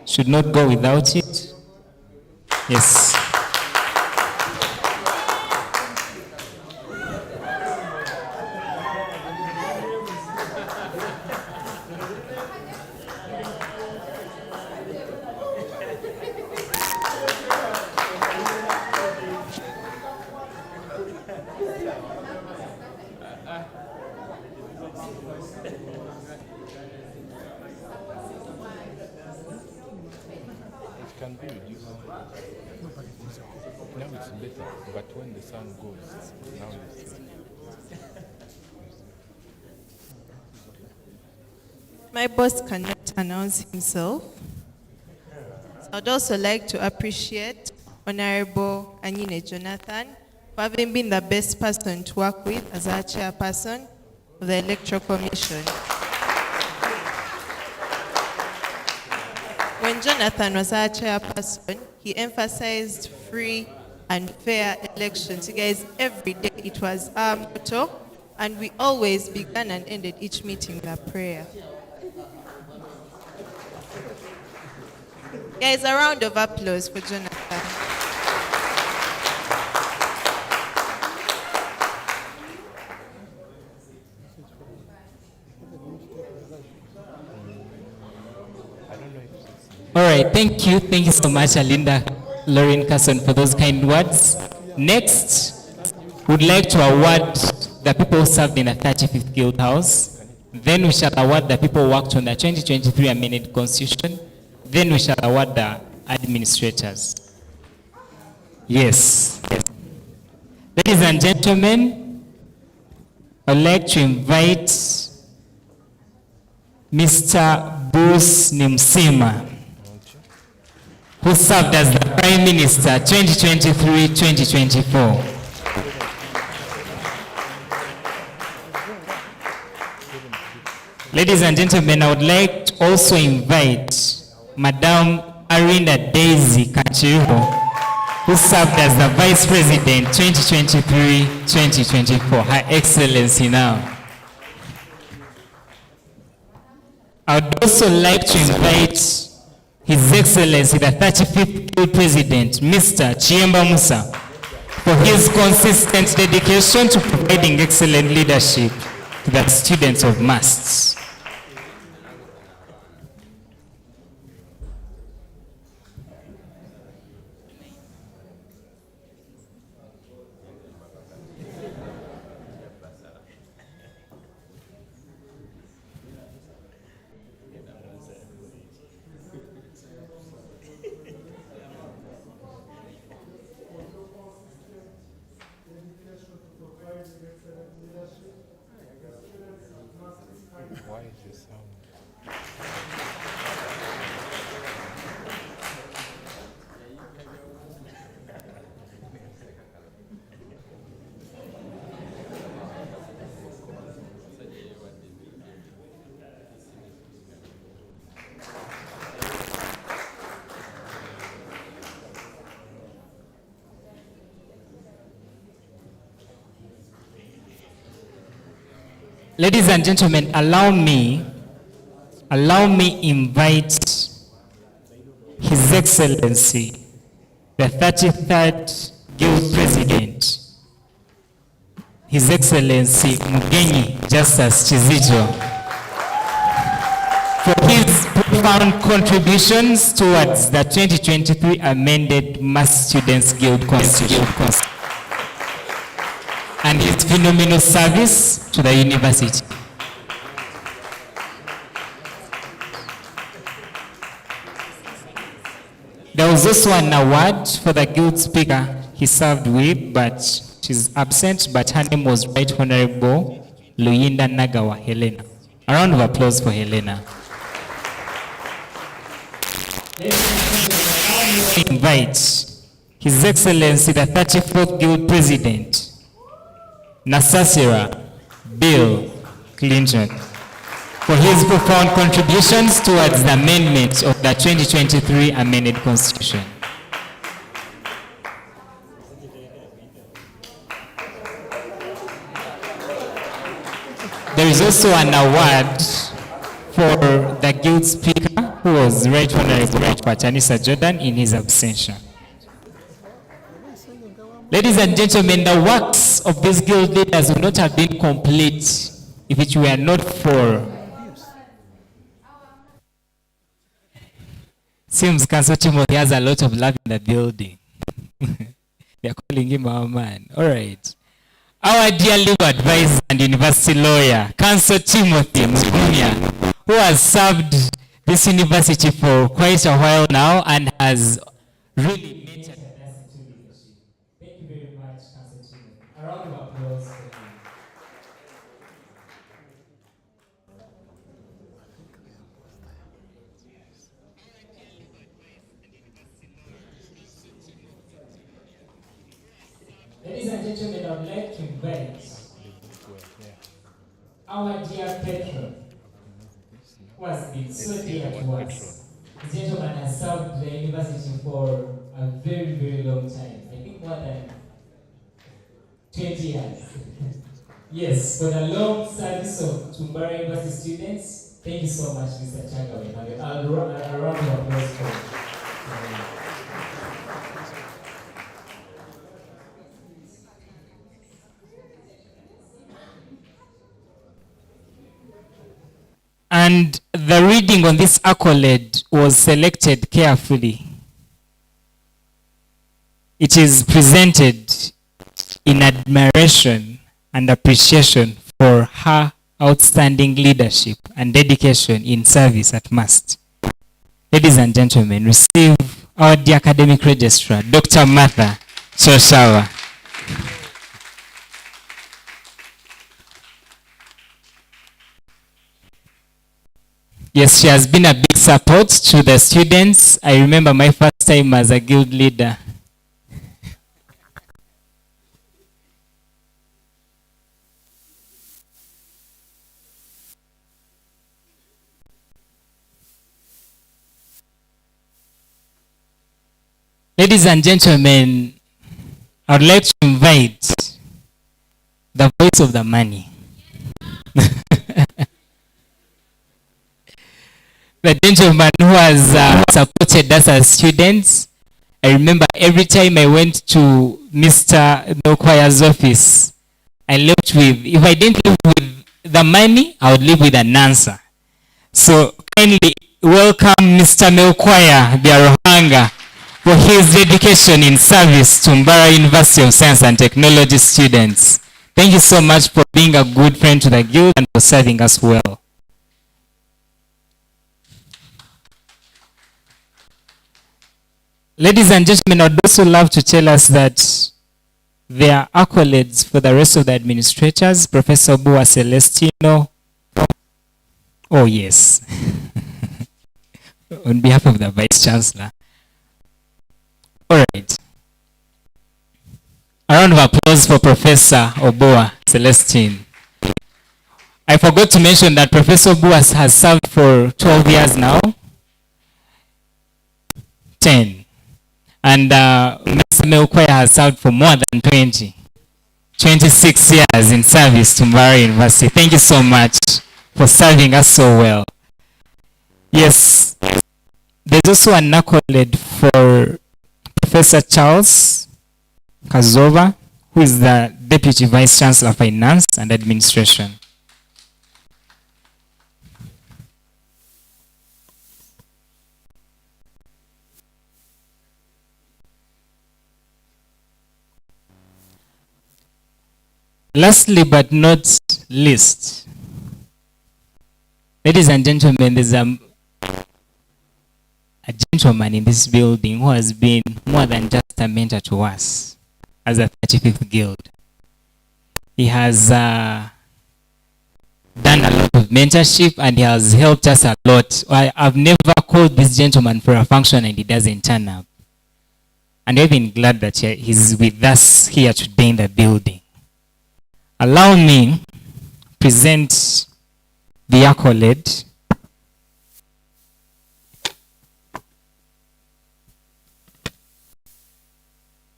should not go without it. Yes. It can be reduced. Now it's better, but when the sun goes, now it's... My boss cannot announce himself. So I'd also like to appreciate Honorable Anyine Jonathan for having been the best person to work with as our chairperson of the Electoral Commission. When Jonathan was our chairperson, he emphasized free and fair elections. You guys, every day it was our motto, and we always began and ended each meeting with a prayer. Guys, a round of applause for Jonathan. All right, thank you. Thank you so much, Alinda Lauren Carson, for those kind words. Next, we'd like to award the people who served in the 35th Guild House. Then we shall award the people who worked on the 2023 amended constitution. Then we shall award the administrators. Yes. Ladies and gentlemen, I'd like to invite Mr. Bruce Nimsima, who served as the Prime Minister 2023-2024. Ladies and gentlemen, I would like to also invite Madam Arinda Daisy Kachiruho, who served as the Vice President 2023-2024, Her Excellency now. I would also like to invite His Excellency, the 35th Guild President, Mr. Chiemba Musa, for his consistent dedication to providing excellent leadership to the students of MASTS. Why is this sound? Ladies and gentlemen, allow me invite His Excellency, the 33rd Guild President, His Excellency Mugenyi Justus Chizijo, for his profound contributions towards the 2023 amended Mass Students Guild Constitution and his phenomenal service to the university. There was also an award for the Guild Speaker he served with, but she's absent, but her name was Right Honorable Luyinda Nagawa Helena. A round of applause for Helena. Invite His Excellency the 34th Guild President, Nasasira Bill Clinton, for his profound contributions towards the amendment of the 2023 amended Constitution. There is also an award for the Guild Speaker, who was Right Honorable Patanisa Jordan in his absentia. Ladies and gentlemen, the works of these guild leaders would not have been complete if it were not for Seems Council Timothy has a lot of love in the building. They're calling him our man. All right. Our dear legal advisor and university lawyer, Council Timothy Mugunya, who has served this university for quite a while now and has really made a fantastic leadership. Thank you very much, Council Timothy. A round of applause for him. Ladies and gentlemen, I would like to invite our dear patron, who has been so dear to us. This gentleman has served the university for a very, very long time. I think more than 20 years. Yes, for the long service of Mbarara University students. Thank you so much, Mr. Chagawe. A round of applause for And the reading on this accolade was selected carefully. It is presented in admiration and appreciation for her outstanding leadership and dedication in service at MUST. Ladies and gentlemen, receive our dear academic registrar, Dr. Martha Shoshawa. Yes, she has been a big support to the students. I remember my first time as a guild leader. Ladies and gentlemen, I would like to invite the voice of the money. The gentleman who has supported us as students. I remember every time I went to Mr. Melkwaya's office, I left with, if I didn't leave with the money, I would leave with an answer. So kindly welcome Mr. Melkwaya Biarohanga for his dedication in service to Mbarara University of Science and Technology students. Thank you so much for being a good friend to the guild and for serving us well. Ladies and gentlemen, I'd also love to tell us that there are accolades for the rest of the administrators. Professor Bua Celestino. Oh, yes. On behalf of the Vice Chancellor. All right. A round of applause for Professor Oboa Celestine. I forgot to mention that Professor Bua has served for 12 years now. 10. And Mr. Melkwaya has served for more than 20. 26 years in service to Mbarara University. Thank you so much for serving us so well. Yes, there's also an accolade for Professor Charles Kazova, who is the Deputy Vice Chancellor of Finance and Administration. Lastly but not least, ladies and gentlemen, there's a gentleman in this building who has been more than just a mentor to us as a 35th Guild. He has done a lot of mentorship and he has helped us a lot. I've never called this gentleman for a function and he doesn't turn up. And we've been glad that he's with us here today in the building. Allow me present the accolade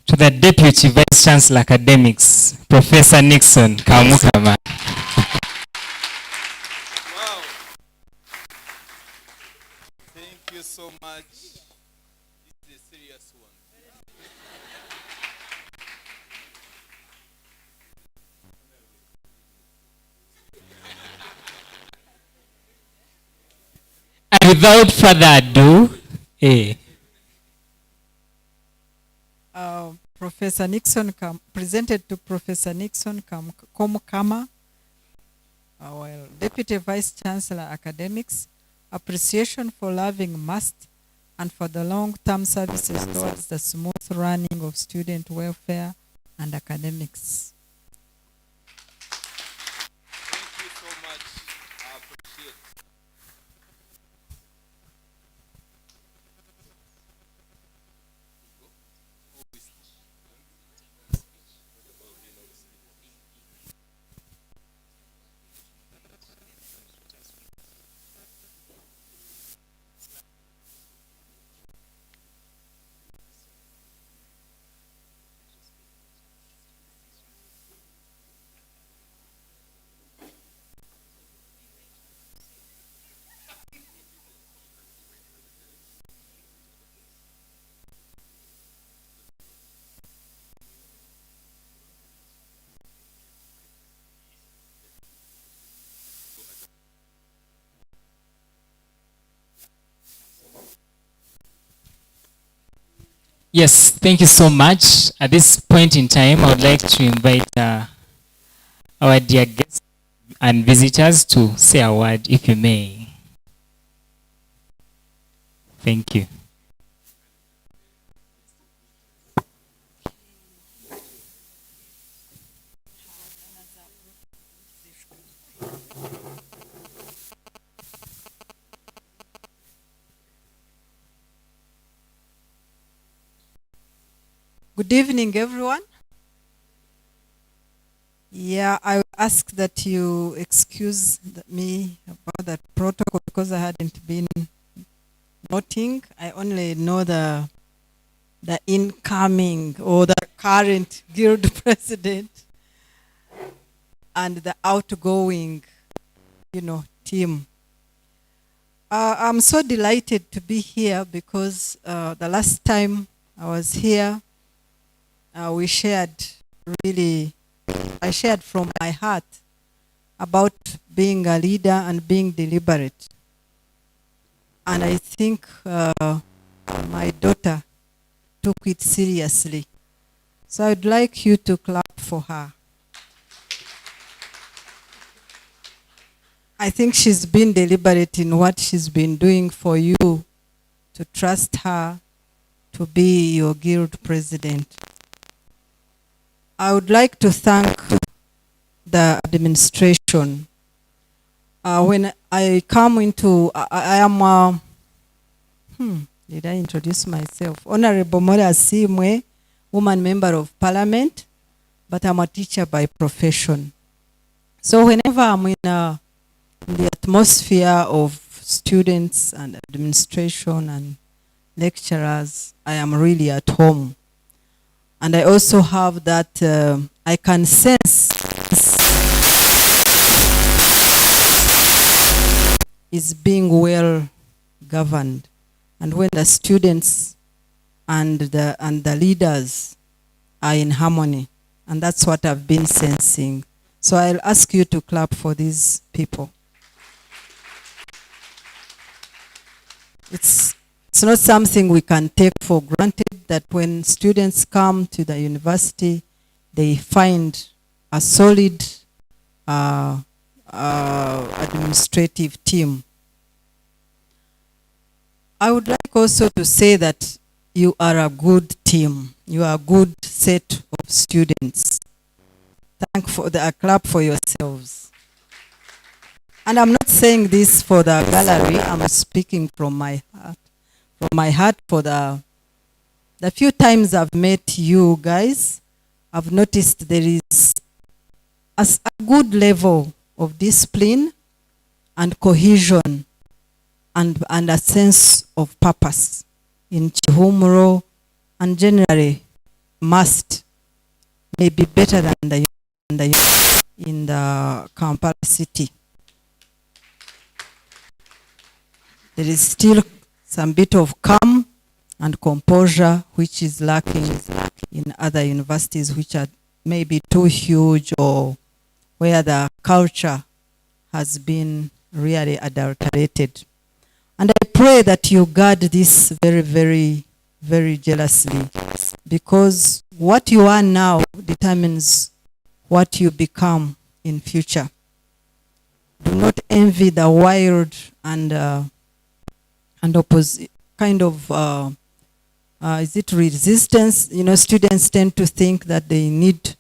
to the Deputy Vice Chancellor Academics, Professor Nixon Kamukama. Wow. Thank you so much. This is a serious one. And without further ado, Professor Nixon presented to Professor Nixon Komukama, our Deputy Vice Chancellor Academics, appreciation for loving MUST and for the long-term services towards the smooth running of student welfare and academics. Thank you so much. I appreciate it. yes, thank you so much. At this point in time, I would like to invite our dear guests and visitors to say a word, if you may. Thank you. Good evening, everyone. Yeah, I ask that you excuse me about that protocol because I hadn't been noting. I only know the incoming or the current guild president and the outgoing, team. I'm so delighted to be here because the last time I was here, we shared I shared from my heart about being a leader and being deliberate. And I think my daughter took it seriously. So I'd like you to clap for her. I think she's been deliberate in what she's been doing for you to trust her to be your guild president. I would like to thank the administration. When I come into, I am, did I introduce myself? Honorable Mora Simwe, woman member of parliament, but I'm a teacher by profession. So whenever I'm in the atmosphere of students and administration and lecturers, I am really at home. And I also have that, I can sense is being well governed. and when the students and the leaders are in harmony. And that's what I've been sensing. So I'll ask you to clap for these people. It's not something we can take for granted, that when students come to the university, they find a solid administrative team. I would like also to say that you are a good team. You are a good set of students. Thank for a clap for yourselves. And I'm not saying this for the gallery. I'm speaking from my heart. From my heart, for the few times I've met you guys, I've noticed there is a good level of discipline and cohesion and a sense of purpose in Chihumuro, and generally must may be better than in the Kampala city. There is still some bit of calm and composure which is lacking in other universities which are maybe too huge, or where the culture has been really adulterated. And I pray that you guard this very, very, very jealously, because what you are now determines what you become in future. Do not envy the wild and opposite kind of is it resistance? You know, students tend to think that they need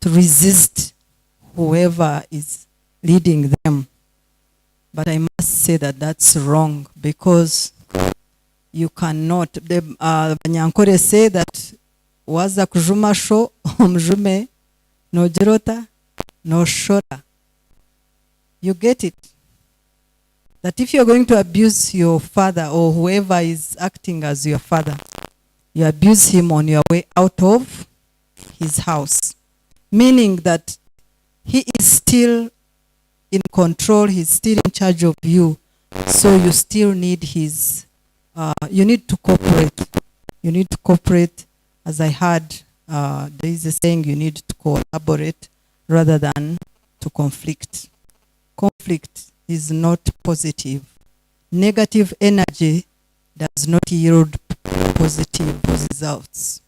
to resist whoever is leading them. But I must say that that's wrong, because you cannot. The Banyankore say that waza kujuma sho omjume no jirota no shora. You get it? That if you're going to abuse your father or whoever is acting as your father, you abuse him on your way out of his house. Meaning that he is still in control, he's still in charge of you. So you still need his, you need to cooperate. You need to cooperate. As I heard, there is a saying, you need to collaborate rather than to conflict. Conflict is not positive. Negative energy does not yield positive results.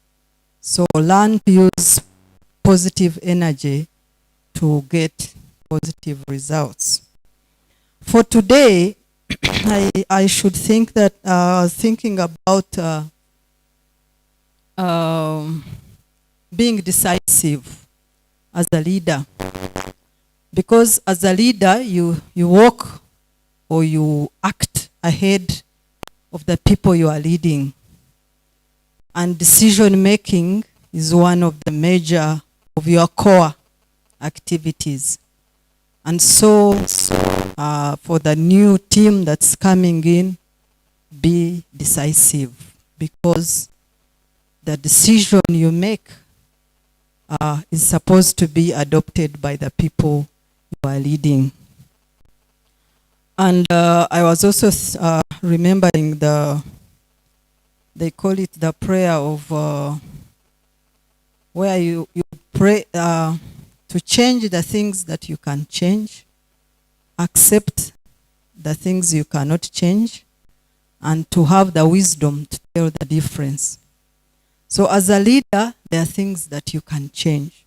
So learn to use positive energy to get positive results. For today, I should think that thinking about being decisive as a leader. Because as a leader, you walk or you act ahead of the people you are leading. And decision making is one of the major of your core activities. And so for the new team that's coming in, be decisive, because the decision you make is supposed to be adopted by the people you are leading. And I was also remembering they call it the prayer of where you pray to change the things that you can change, accept the things you cannot change, and to have the wisdom to tell the difference. So as a leader, there are things that you can change,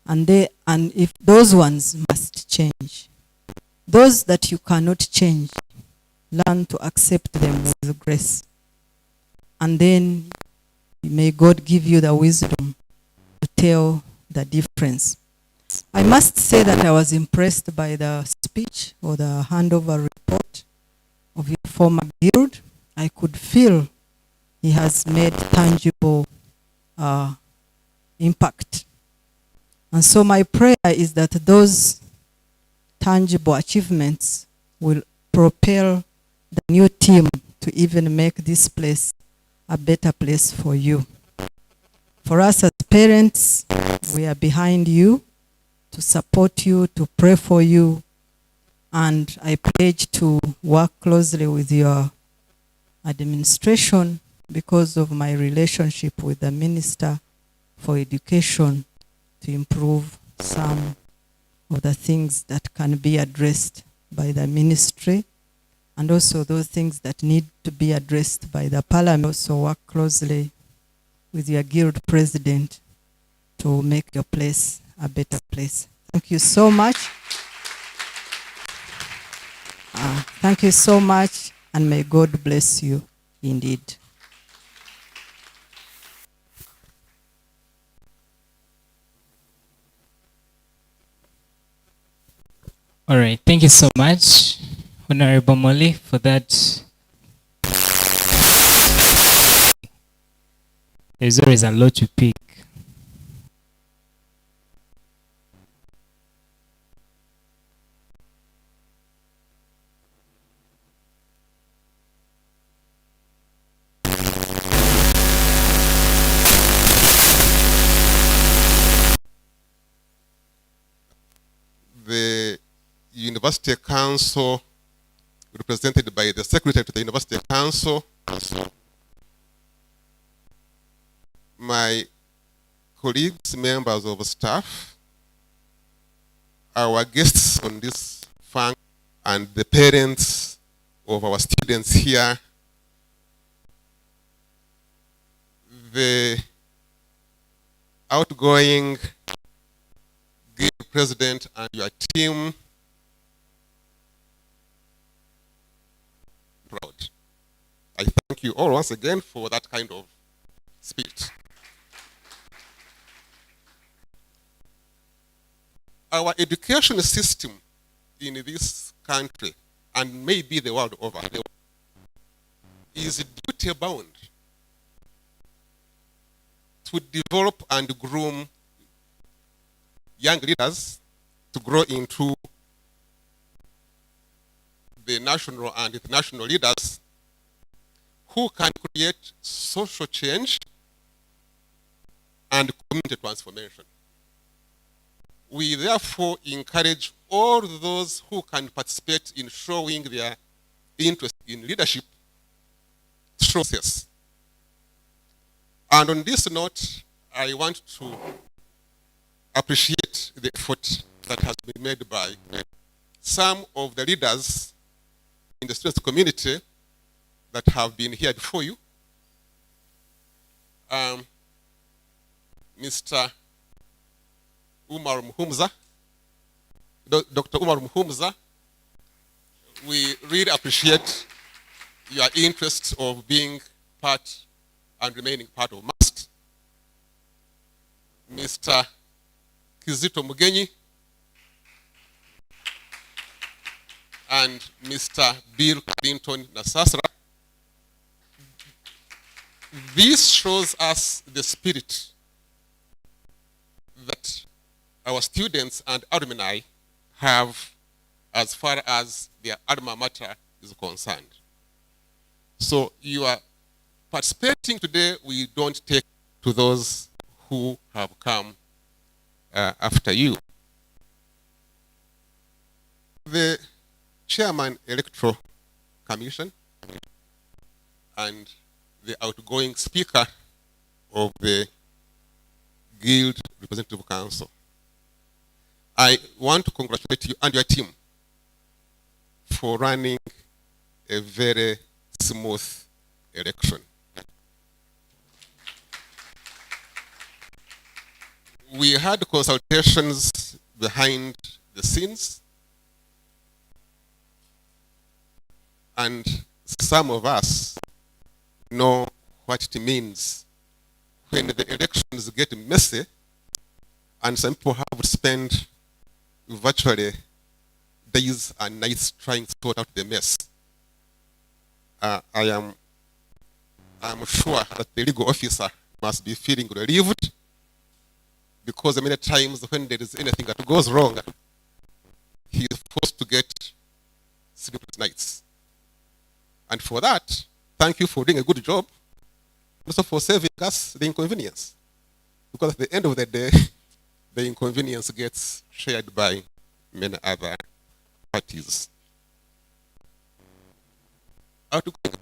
and if those ones must change. Those that you cannot change, learn to accept them with grace. And then may God give you the wisdom to tell the difference. I must say that I was impressed by the speech or the handover report of your former guild. I could feel he has made tangible impact. And so my prayer is that those tangible achievements will propel the new team to even make this place a better place for you. For us as parents, we are behind you to support you, to pray for you, and I pledge to work closely with your administration because of my relationship with the Minister for Education to improve some of the things that can be addressed by the ministry, and also those things that need to be addressed by the Parliament. Also work closely with your guild president to make your place a better place. Thank you so much. Thank you so much, and may God bless you indeed. All right, thank you so much, Honorable Molly, for that. There's always a lot to pick. The University Council, represented by the Secretary to the University Council, my colleagues, members of staff, our guests on this function, and the parents of our students here, the outgoing guild president and your team, proud. I thank you all once again for that kind of spirit. Our education system in this country, and maybe the world over, is duty-bound to develop and groom young leaders to grow into the national and international leaders who can create social change and community transformation. We therefore encourage all those who can participate in showing their interest in leadership through process. And on this note, I want to appreciate the effort that has been made by some of the leaders in the student community that have been here before you. Mr. Umar Muhumza, Dr. Umar Muhumza, we really appreciate your interest of being part and remaining part of MAST. Mr. Kizito Mugenyi and Mr. Bill Clinton Nasasra. This shows us the spirit that our students and alumni have as far as their alma mater is concerned. So you are participating today, we don't take to those who have come after you. The Chairman Electoral Commission and the outgoing Speaker of the Guild Representative Council, I want to congratulate you and your team for running a very smooth election. We had consultations behind the scenes, and some of us know what it means when the elections get messy, and some people have to spend virtually days and nights trying to sort out the mess. I'm sure that the legal officer must be feeling relieved, because many times when there is anything that goes wrong, he is forced to get sleepless nights. And for that, thank you for doing a good job, also for saving us the inconvenience. Because at the end of the day, the inconvenience gets shared by many other parties. outgoing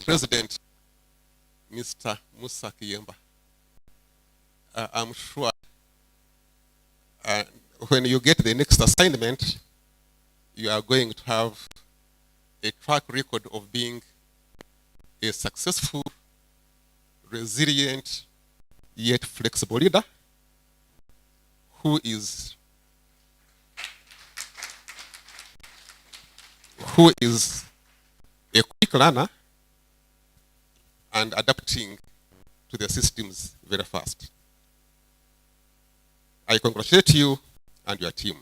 president, Mr. Musa Kiyemba. I'm sure when you get the next assignment, you are going to have a track record of being a successful, resilient, yet flexible leader who is a quick learner and adapting to the systems very fast. I congratulate you and your team.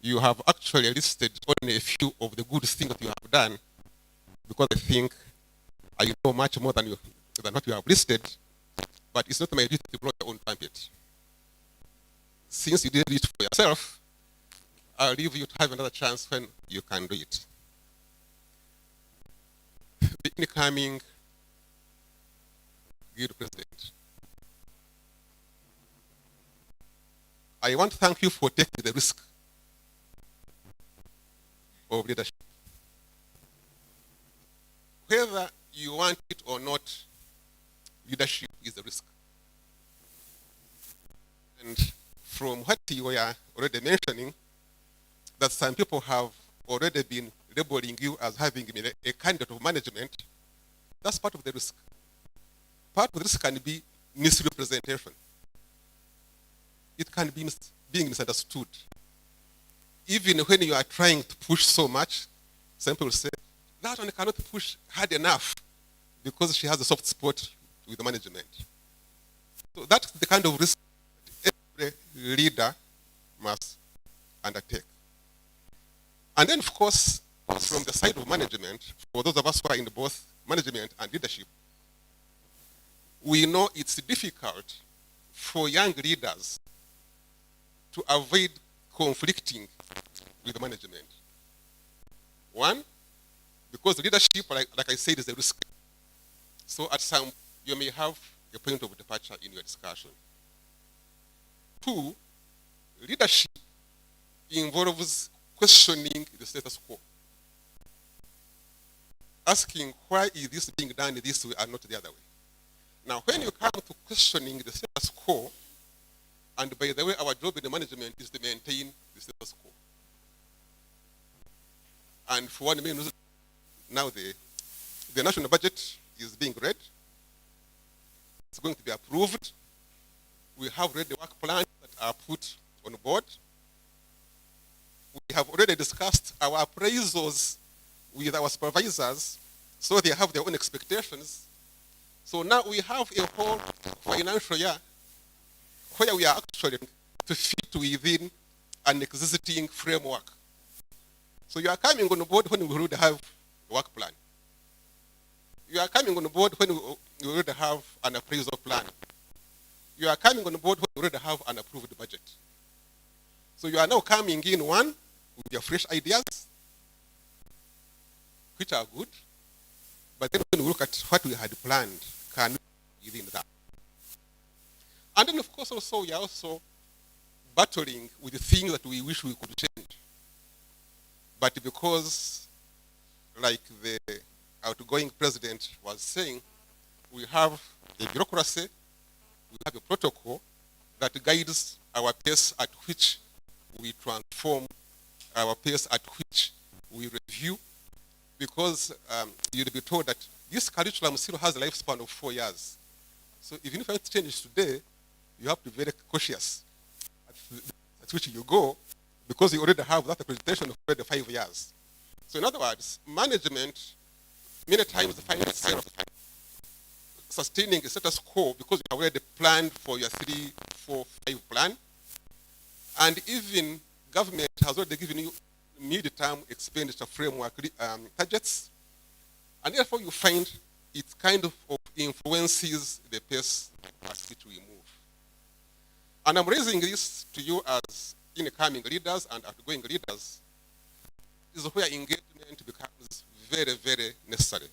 You have actually listed only a few of the good things that you have done, because I think I know much more than what you have listed, but it's not my duty to blow your own trumpet. Since you did it for yourself, I'll leave you to have another chance when you can do it. The incoming guild president, I want to thank you for taking the risk of leadership. Whether you want it or not, leadership is a risk. And from what you were already mentioning, that some people have already been labeling you as having been a candidate of management, that's part of the risk. Part of the risk can be misrepresentation. It can be being misunderstood. Even when you are trying to push so much, some people say, that one cannot push hard enough because she has a soft spot with the management. So that's the kind of risk that every leader must undertake. And then, of course, from the side of management, for those of us who are in both management and leadership, we know it's difficult for young leaders to avoid conflicting with the management. One, because leadership, like I said, is a risk. So at some, you may have a point of departure in your discussion. Two, leadership involves questioning the status quo. Asking, why is this being done this way and not the other way? Now, when you come to questioning the status quo, and by the way, our job in the management is to maintain the status quo. And for one main reason, now the national budget is being read. It's going to be approved. We have read the work plans that are put on board. We have already discussed our appraisals with our supervisors, so they have their own expectations. So now we have a whole financial year where we are actually to fit within an existing framework. So you are coming on board when we already have a work plan. You are coming on board when we already have an appraisal plan. You are coming on board when we already have an approved budget. So you are now coming in, one, with your fresh ideas, which are good, but then when we look at what we had planned, can we within that? And then, of course, also we are also battling with the things that we wish we could change. But because, like the outgoing president was saying, we have a bureaucracy, we have a protocol that guides our pace at which we transform, our pace at which we review, because you'll be told that this curriculum still has a lifespan of 4 years. So even if it changes today, you have to be very cautious at which you go, because you already have that presentation of already 5 years. So in other words, management many times finds itself sustaining a status quo because you have already planned for your 3, 4, 5 plan. And even government has already given you mid-term expenditure framework targets. And therefore you find it kind of influences the pace at which we move. And I'm raising this to you as incoming leaders and outgoing leaders. This is where engagement becomes very, very necessary.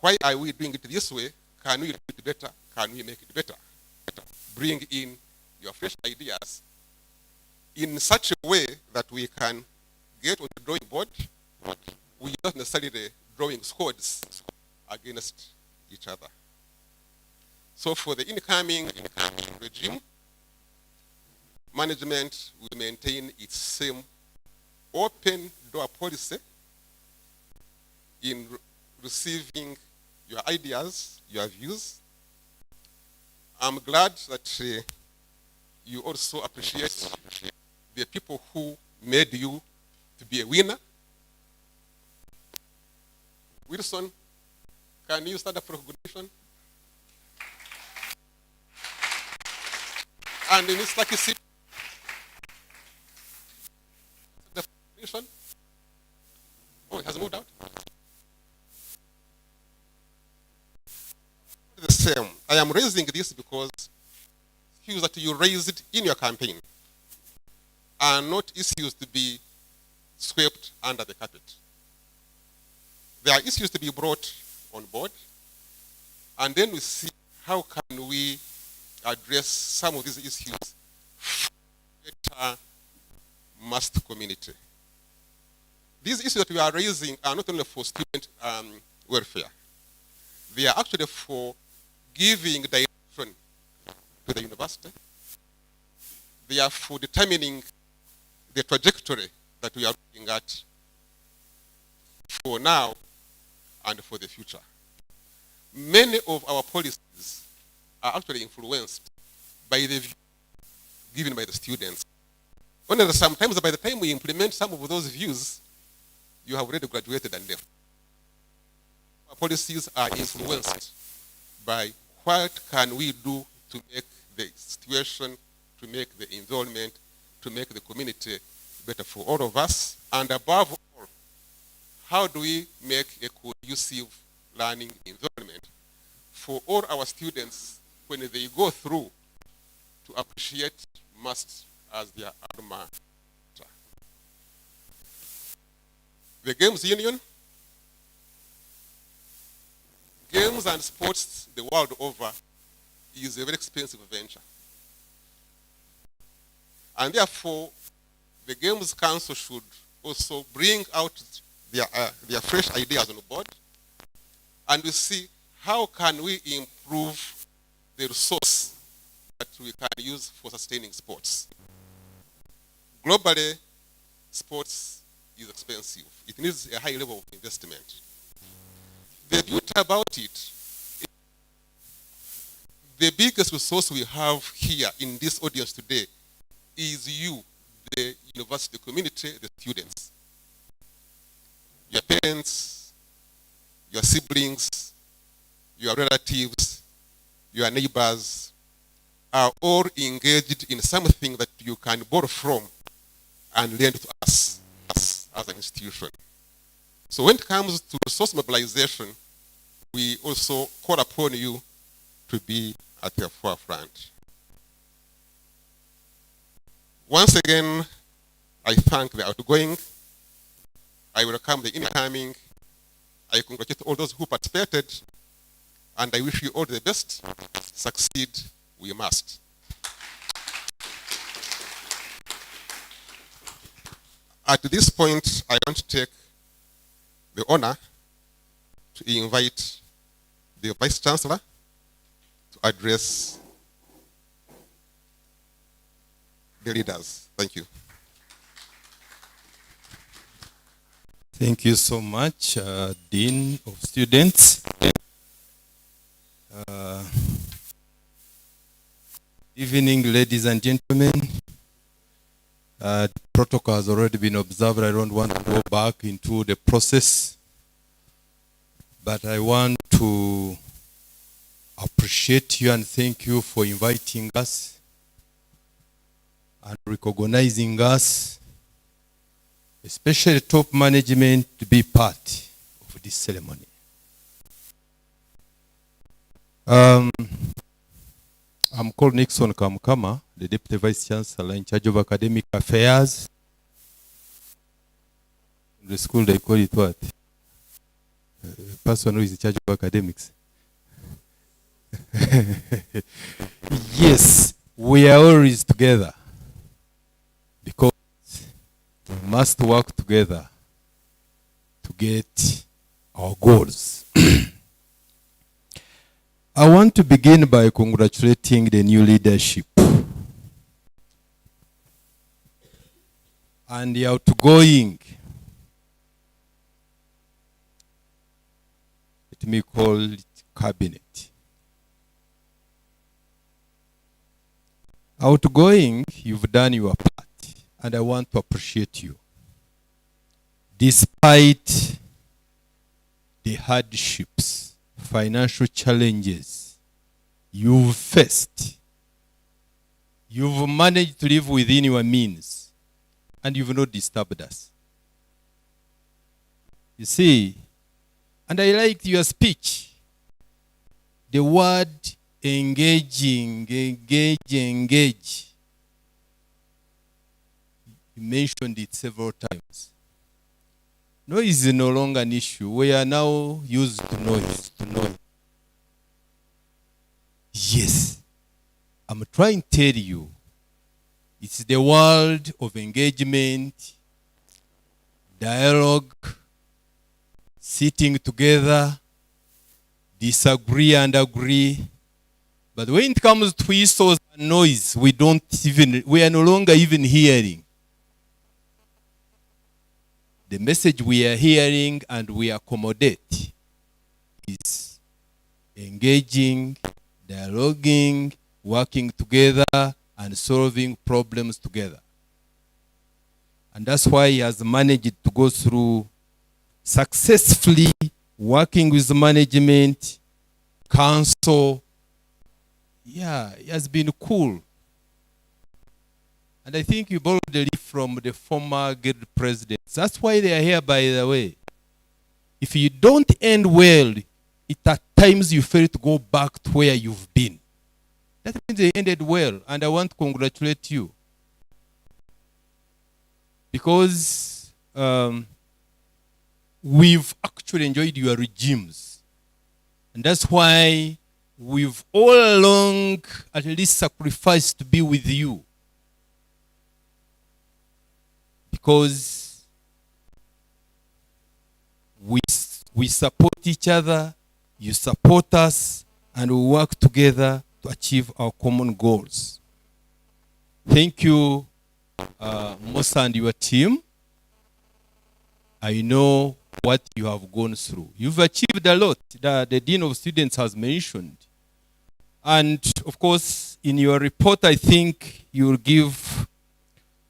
Why are we doing it this way? Can we do it better? Can we make it better? Bring in your fresh ideas in such a way that we can get on the drawing board we not necessarily drawing squads against each other. So for the incoming regime, management will maintain its same open door policy in receiving your ideas, your views. I'm glad that you also appreciate the people who made you to be a winner. Wilson, can you stand up for recognition? And Mr. Kisi, the recognition. Oh, it has moved out. The same. I am raising this because issues that you raised in your campaign are not issues to be swept under the carpet. There are issues to be brought on board, and then we see how can we address some of these issues for the must community. These issues that we are raising are not only for student welfare. They are actually for giving direction to the university. They are for determining the trajectory that we are looking at for now and for the future. Many of our policies are actually influenced by the view given by the students. Only sometimes by the time we implement some of those views, you have already graduated and left. Our policies are influenced by what can we do to make the situation, to make the environment, to make the community better for all of us, and above all, how do we make a conducive learning environment for all our students when they go through to appreciate must as their alma mater. The Games Union, games and sports the world over is a very expensive venture. And therefore, the Games Council should also bring out their fresh ideas on board, and we see how can we improve the resource that we can use for sustaining sports. Globally, sports is expensive. It needs a high level of investment. The beauty about it, the biggest resource we have here in this audience today is you, the university community, the students. Your parents, your siblings, your relatives, your neighbors are all engaged in something that you can borrow from and lend to us as an institution. So when it comes to resource mobilization, we also call upon you to be at the forefront. Once again, I thank the outgoing. I welcome the incoming. I congratulate all those who participated, and I wish you all the best. Succeed, we must. At this point, I want to take the honor to invite the Vice Chancellor to address the leaders. Thank you. Thank you so much, Dean of Students. Evening, ladies and gentlemen. The protocol has already been observed. I don't want to go back into the process, but I want to appreciate you and thank you for inviting us and recognizing us, especially top management, to be part of this ceremony. I'm called Nixon Kamkama, the Deputy Vice Chancellor in charge of academic affairs. In the school they call it what? A person who is in charge of academics. Yes, we are always together because we must work together to to get our goals. I want to begin by congratulating the new leadership and the outgoing, let me call it cabinet. Outgoing, you've done your part, and I want to appreciate you. Despite the hardships, financial challenges you've faced, you've managed to live within your means, and you've not disturbed us. You see, and I liked your speech. The word engage. You mentioned it several times. Noise is no longer an issue. We are now used to noise. Yes. I'm trying to tell you, it's the world of engagement, dialogue, sitting together, disagree and agree. But when it comes to whistles and noise, we are no longer even hearing. The message we are hearing and we accommodate is engaging, dialoguing, working together, and solving problems together. And that's why he has managed to go through successfully working with management, council. Yeah, it has been cool. And I think you borrowed the leaf from the former guild presidents. That's why they are here, by the way. If you don't end well, it at times you fail to go back to where you've been. That means they ended well, and I want to congratulate you. Because we've actually enjoyed your regimes. And that's why we've all along at least sacrificed to be with you. Because we support each other, you support us, and we work together to achieve our common goals. Thank you, Musa and your team. I know what you have gone through. You've achieved a lot that the Dean of Students has mentioned. And of course, in your report, I think you will give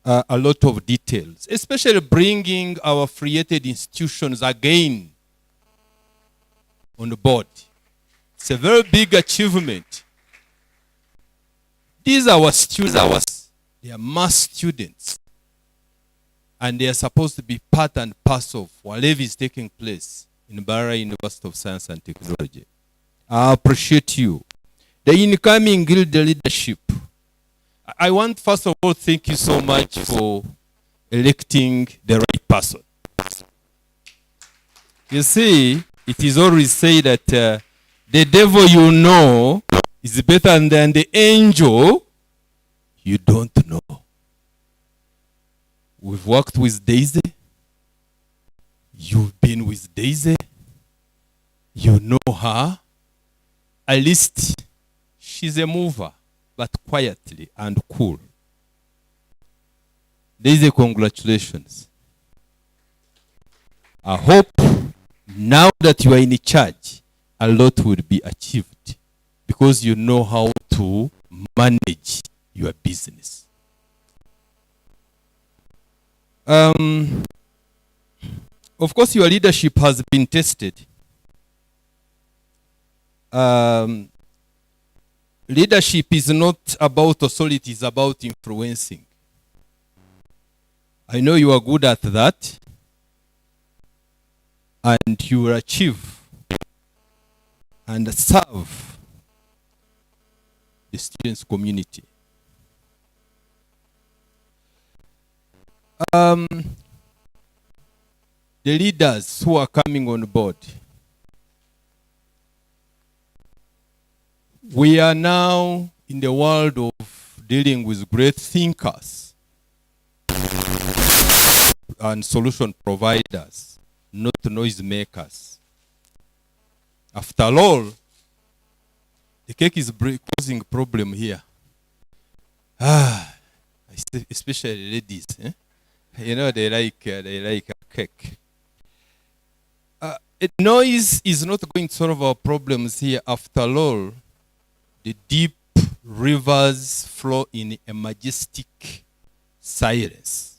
a lot of details, especially bringing our affiliated institutions again on the board. It's a very big achievement. These are our students. They are mass students. And they are supposed to be part and parcel of whatever is taking place in Mbarara University of Science and Technology. I appreciate you. The incoming guild leadership. I want, first of all, thank you so much for electing the right person. You see, it is always said that the devil you know is better than the angel you don't know. We've worked with Daisy. You've been with Daisy. You know her. At least she's a mover, but quietly and cool. Daisy, congratulations. I hope now that you are in charge, a lot will be achieved because you know how to manage your business. Of course, your leadership has been tested. Leadership is not about authority, it's about influencing. I know you are good at that, and you will achieve and serve the students' community. The leaders who are coming on board, we are now in the world of dealing with great thinkers and solution providers. not noisemakers. After all, the cake is causing a problem here. Especially ladies. You know, they like a cake. Noise is not going to solve our problems here. After all, the deep rivers flow in a majestic silence.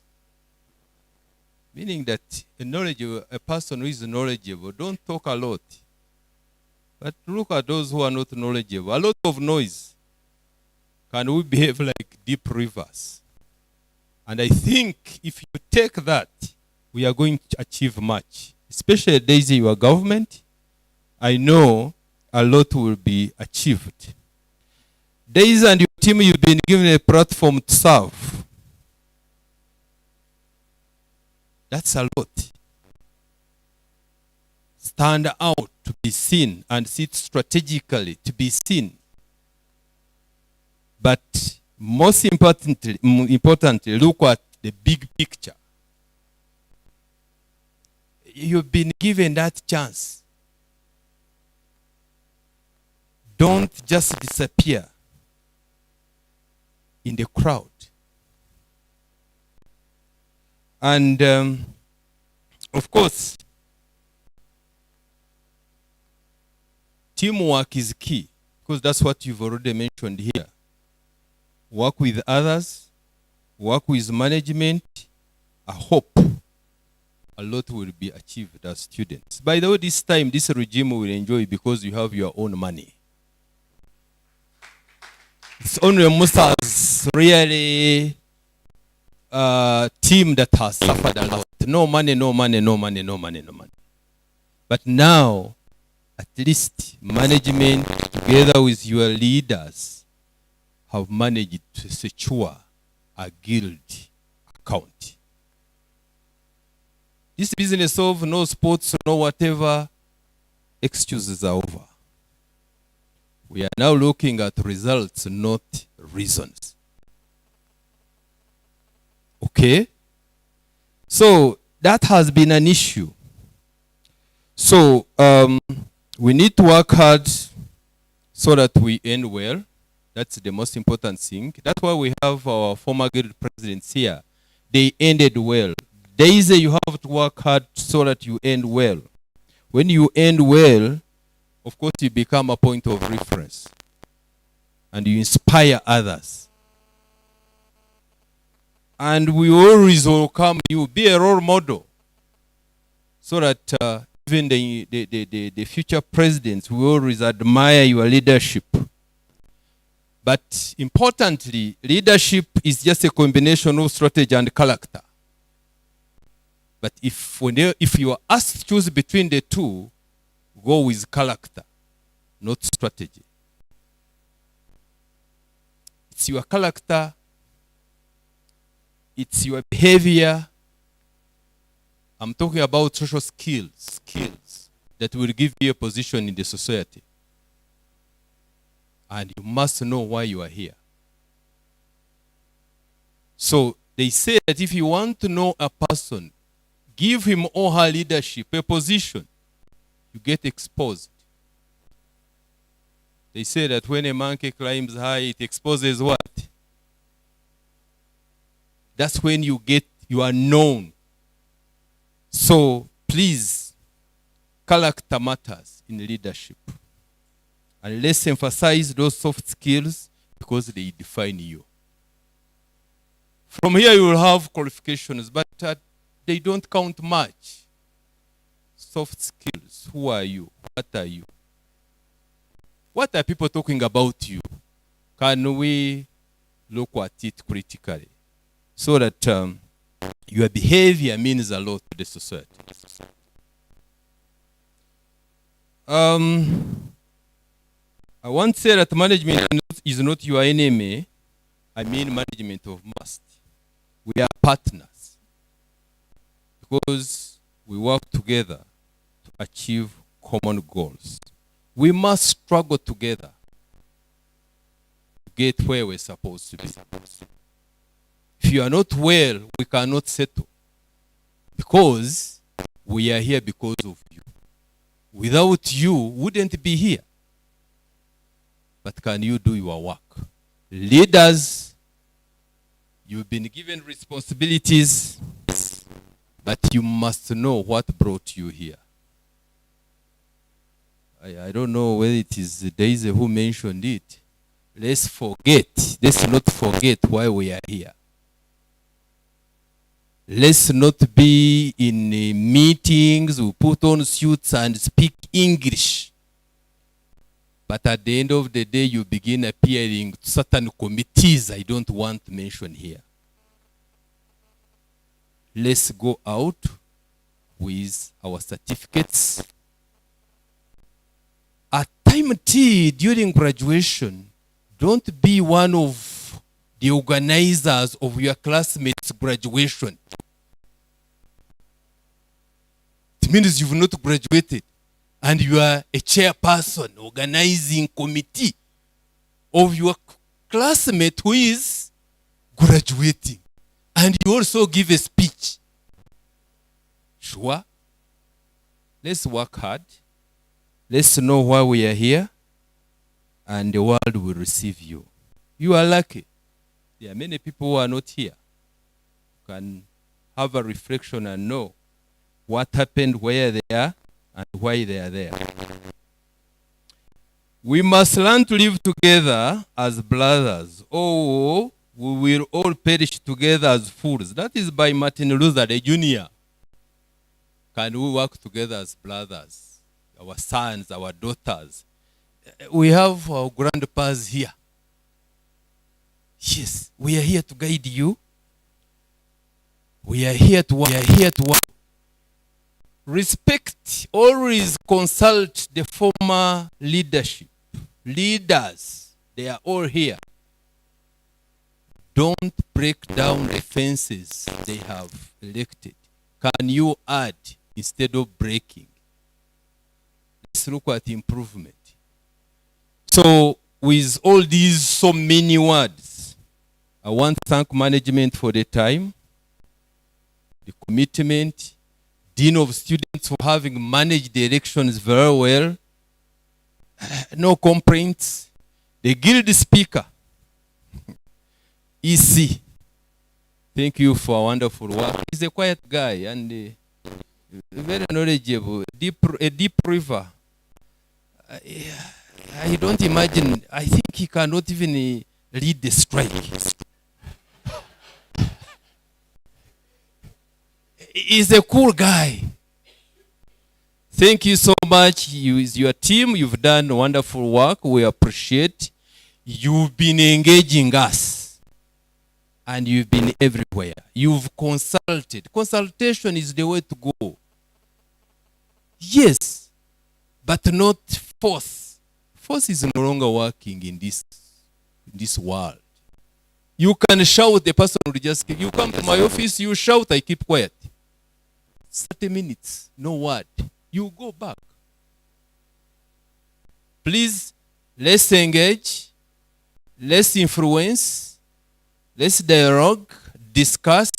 Meaning that a person who is knowledgeable don't talk a lot. But look at those who are not knowledgeable. A lot of noise. Can we behave like deep rivers? And I think if you take that, we are going to achieve much. Especially Daisy, your government, I know a lot will be achieved. Daisy and your team, you've been given a platform to serve. That's a lot. Stand out to be seen and sit strategically to be seen. But most importantly, look at the big picture. You've been given that chance. Don't just disappear in the crowd. And of course, teamwork is key, because that's what you've already mentioned here. Work with others, work with management. I hope a lot will be achieved as students. By the way, this time, this regime will enjoy because you have your own money. It's only Musa's really team that has suffered a lot. No money, no money, no money, no money, no money. But now, at least management, together with your leaders, have managed to secure a guild account. This business of no sports, no whatever, excuses are over. We are now looking at results, not reasons. Okay? So that has been an issue. So we need to work hard so that we end well. That's the most important thing. That's why we have our former guild presidents here. They ended well. Daisy, you have to work hard so that you end well. When you end well, of course, you become a point of reference. And you inspire others. And we always welcome you. Be a role model. So that even the future presidents will always admire your leadership. But importantly, leadership is just a combination of strategy and character. But if you are asked to choose between the two, go with character, not strategy. It's your character, it's your behavior. I'm talking about social skills that will give you a position in the society. And you must know why you are here. So they say that if you want to know a person, give him or her leadership, a position, you get exposed. They say that when a monkey climbs high, it exposes what? That's when you are known. So please, character matters in leadership. And let's emphasize those soft skills because they define you. From here you will have qualifications, but they don't count much. Soft skills. Who are you? What are you? What are people talking about you? Can we look at it critically? So that your behavior means a lot to the society. I won't say that management is not your enemy. I mean management of must. We are partners. Because we work together to achieve common goals. We must struggle together to get where we're supposed to be. If you are not well, we cannot settle. Because We are here because of you. Without you, wouldn't be here. But can you do your work? Leaders, you've been given responsibilities, but you must know what brought you here. I don't know whether it is Daisy who mentioned it. Let's not forget why we are here. Let's not be in meetings, we put on suits and speak English. But at the end of the day, you begin appearing to certain committees I don't want to mention here. Let's go out with our certificates. At time T, during graduation, don't be one of the organizers of your classmates' graduation. It means you've not graduated and you are a chairperson, organizing committee of your classmate who is graduating. And you also give a speech. Sure. Let's work hard. Let's know why we are here. And the world will receive you. You are lucky. There are many people who are not here. You can have a reflection and know what happened, where they are, and why they are there. We must learn to live together as brothers. Oh, we will all perish together as fools. That is by Martin Luther Jr. Can we work together as brothers? Our sons, our daughters. We have our grandpas here. Yes, we are here to guide you. We are here to work. Respect, always consult the former leadership. Leaders, they are all here. Don't break down the fences they have elected. Can you add instead of breaking? Let's look at improvement. So, with all these so many words, I want to thank management for the time, the commitment, Dean of Students for having managed the elections very well. No complaints. The Guild Speaker, EC, thank you for a wonderful work. He's a quiet guy and very knowledgeable, a deep river. I don't imagine, I think he cannot even lead the strike. He's a cool guy. Thank you so much. You, with your team, you've done wonderful work. We appreciate. You've been engaging us. And you've been everywhere. You've consulted. Consultation is the way to go. Yes, but not force. Force is no longer working in this world. You can shout, the person will just, you come to my office, you shout, I keep quiet. 30 minutes, no word. You go back. Please, let's engage, let's influence, let's dialogue, discuss,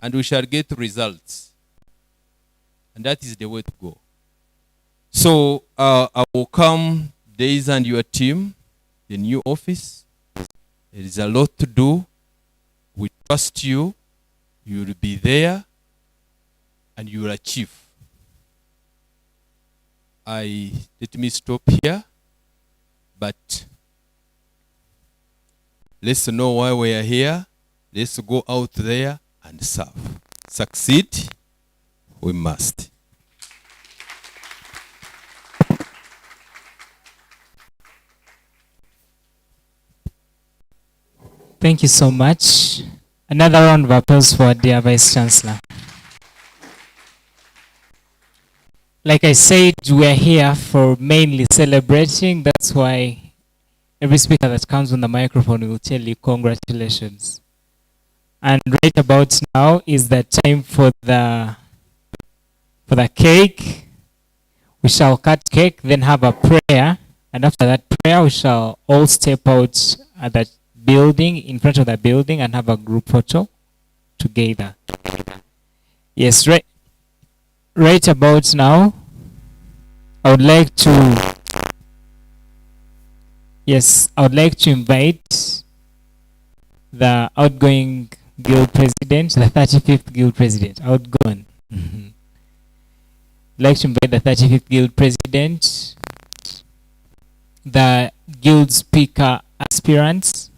and we shall get results. And that is the way to go. So, I will come, Days and your team, the new office. There is a lot to do. We trust you. You will be there. And you will achieve. Let me stop here. But let's know why we are here. Let's go out there and serve. Succeed, we must. Thank you so much. Another round of applause for dear Vice Chancellor. Like I said, we are here for mainly celebrating. That's why every speaker that comes on the microphone will tell you congratulations. And right about now is the time for the cake. We shall cut cake, then have a prayer. And after that prayer, we shall all step out at that building, in front of the building, and have a group photo together. Yes, right. right about now, I would like to, I would like to invite the outgoing guild president, the 35th guild president, outgoing. I'd like to invite the 35th guild president, the guild speaker aspirants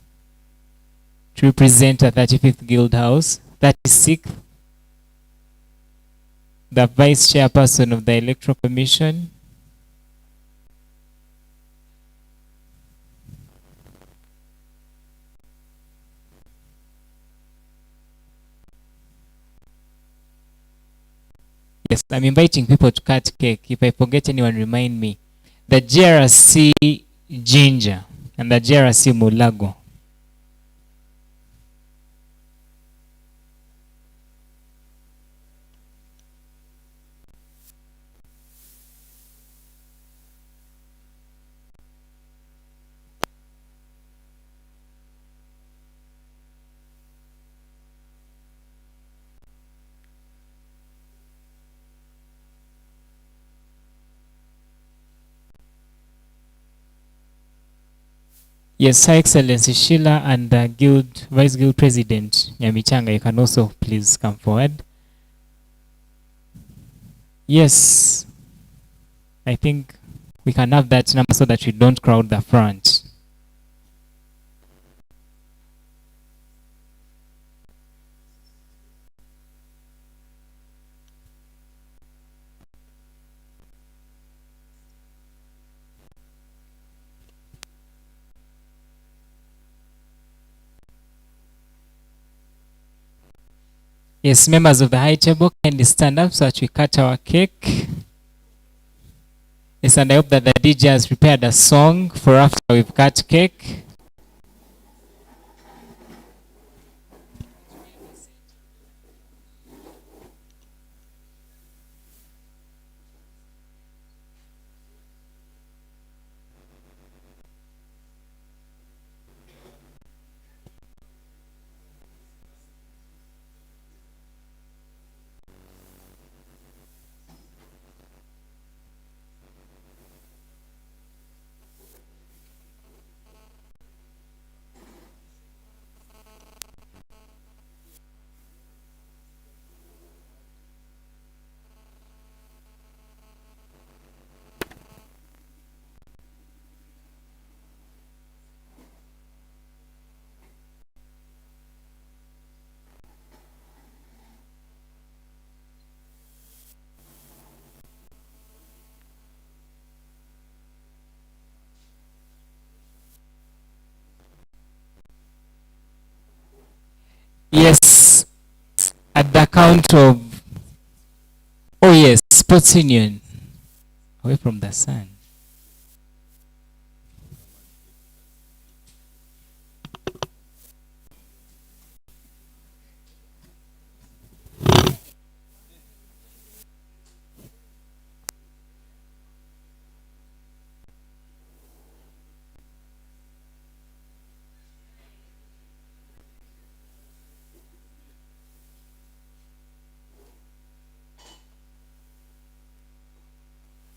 to represent the 35th guild house, 36th, the vice chairperson of the electoral commission, yes, I'm inviting people to cut cake. If I forget anyone, remind me. The JRC Ginger and the JRC Mulago. Yes, Her Excellency Sheila and the guild, Vice Guild President Nyamichanga, you can also please come forward. Yes, I think we can have that number so that we don't crowd the front. Yes, members of the high table, kindly stand up so that we cut our cake. Yes, and I hope that the DJ has prepared a song for after we've cut cake. Yes, at the count of, oh yes, Sports Union, away from the sun.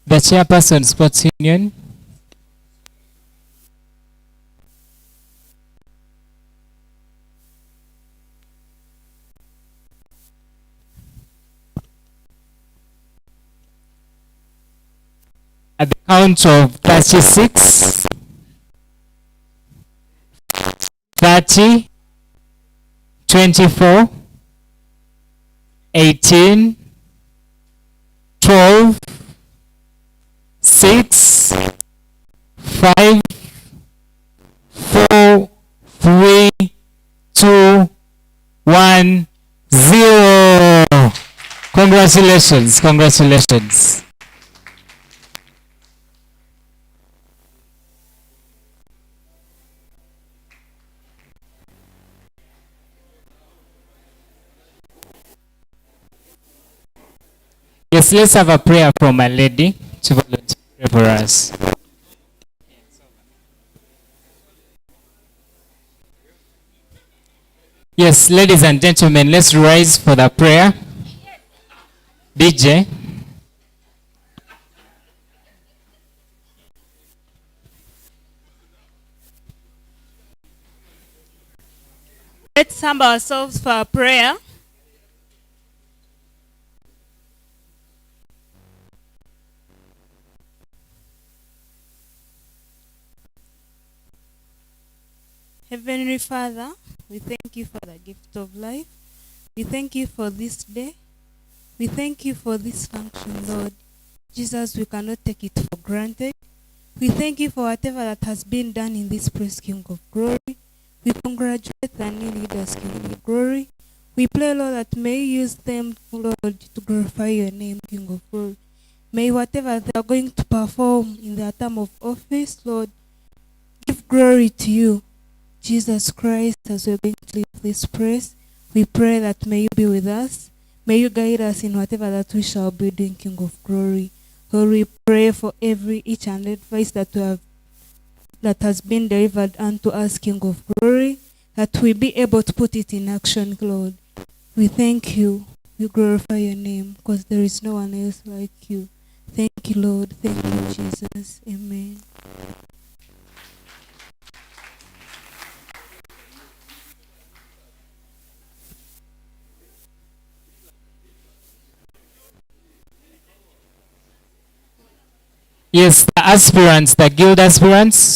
The chairperson, Sports Union. At the count of 36, 30, 24, 18, 12, 6, 5, 4, 3, 2, 1, 0. Congratulations, congratulations. Yes, let's have a prayer from a lady to volunteer for us. Yes, ladies and gentlemen, let's rise for the prayer. DJ. Let's humble ourselves for a prayer. Heavenly Father, we thank you for the gift of life. We thank you for this day. We thank you for this function, Lord. Jesus, we cannot take it for granted. We thank you for whatever that has been done in this place, King of Glory. We congratulate the new leaders, King of Glory. We pray, Lord, that may you use them, Lord, to glorify your name, King of Glory. May whatever they are going to perform in their term of office, Lord, give glory to you. Jesus Christ, as we're going to leave this praise, we pray that may you be with us. May you guide us in whatever that we shall be doing, King of Glory. Lord, we pray for each and advice that has been delivered unto us, King of Glory, that we be able to put it in action, Lord. We thank you. We glorify your name because there is no one else like you. Thank you, Lord. Thank you, Jesus. Amen. Yes, the aspirants, the guild aspirants,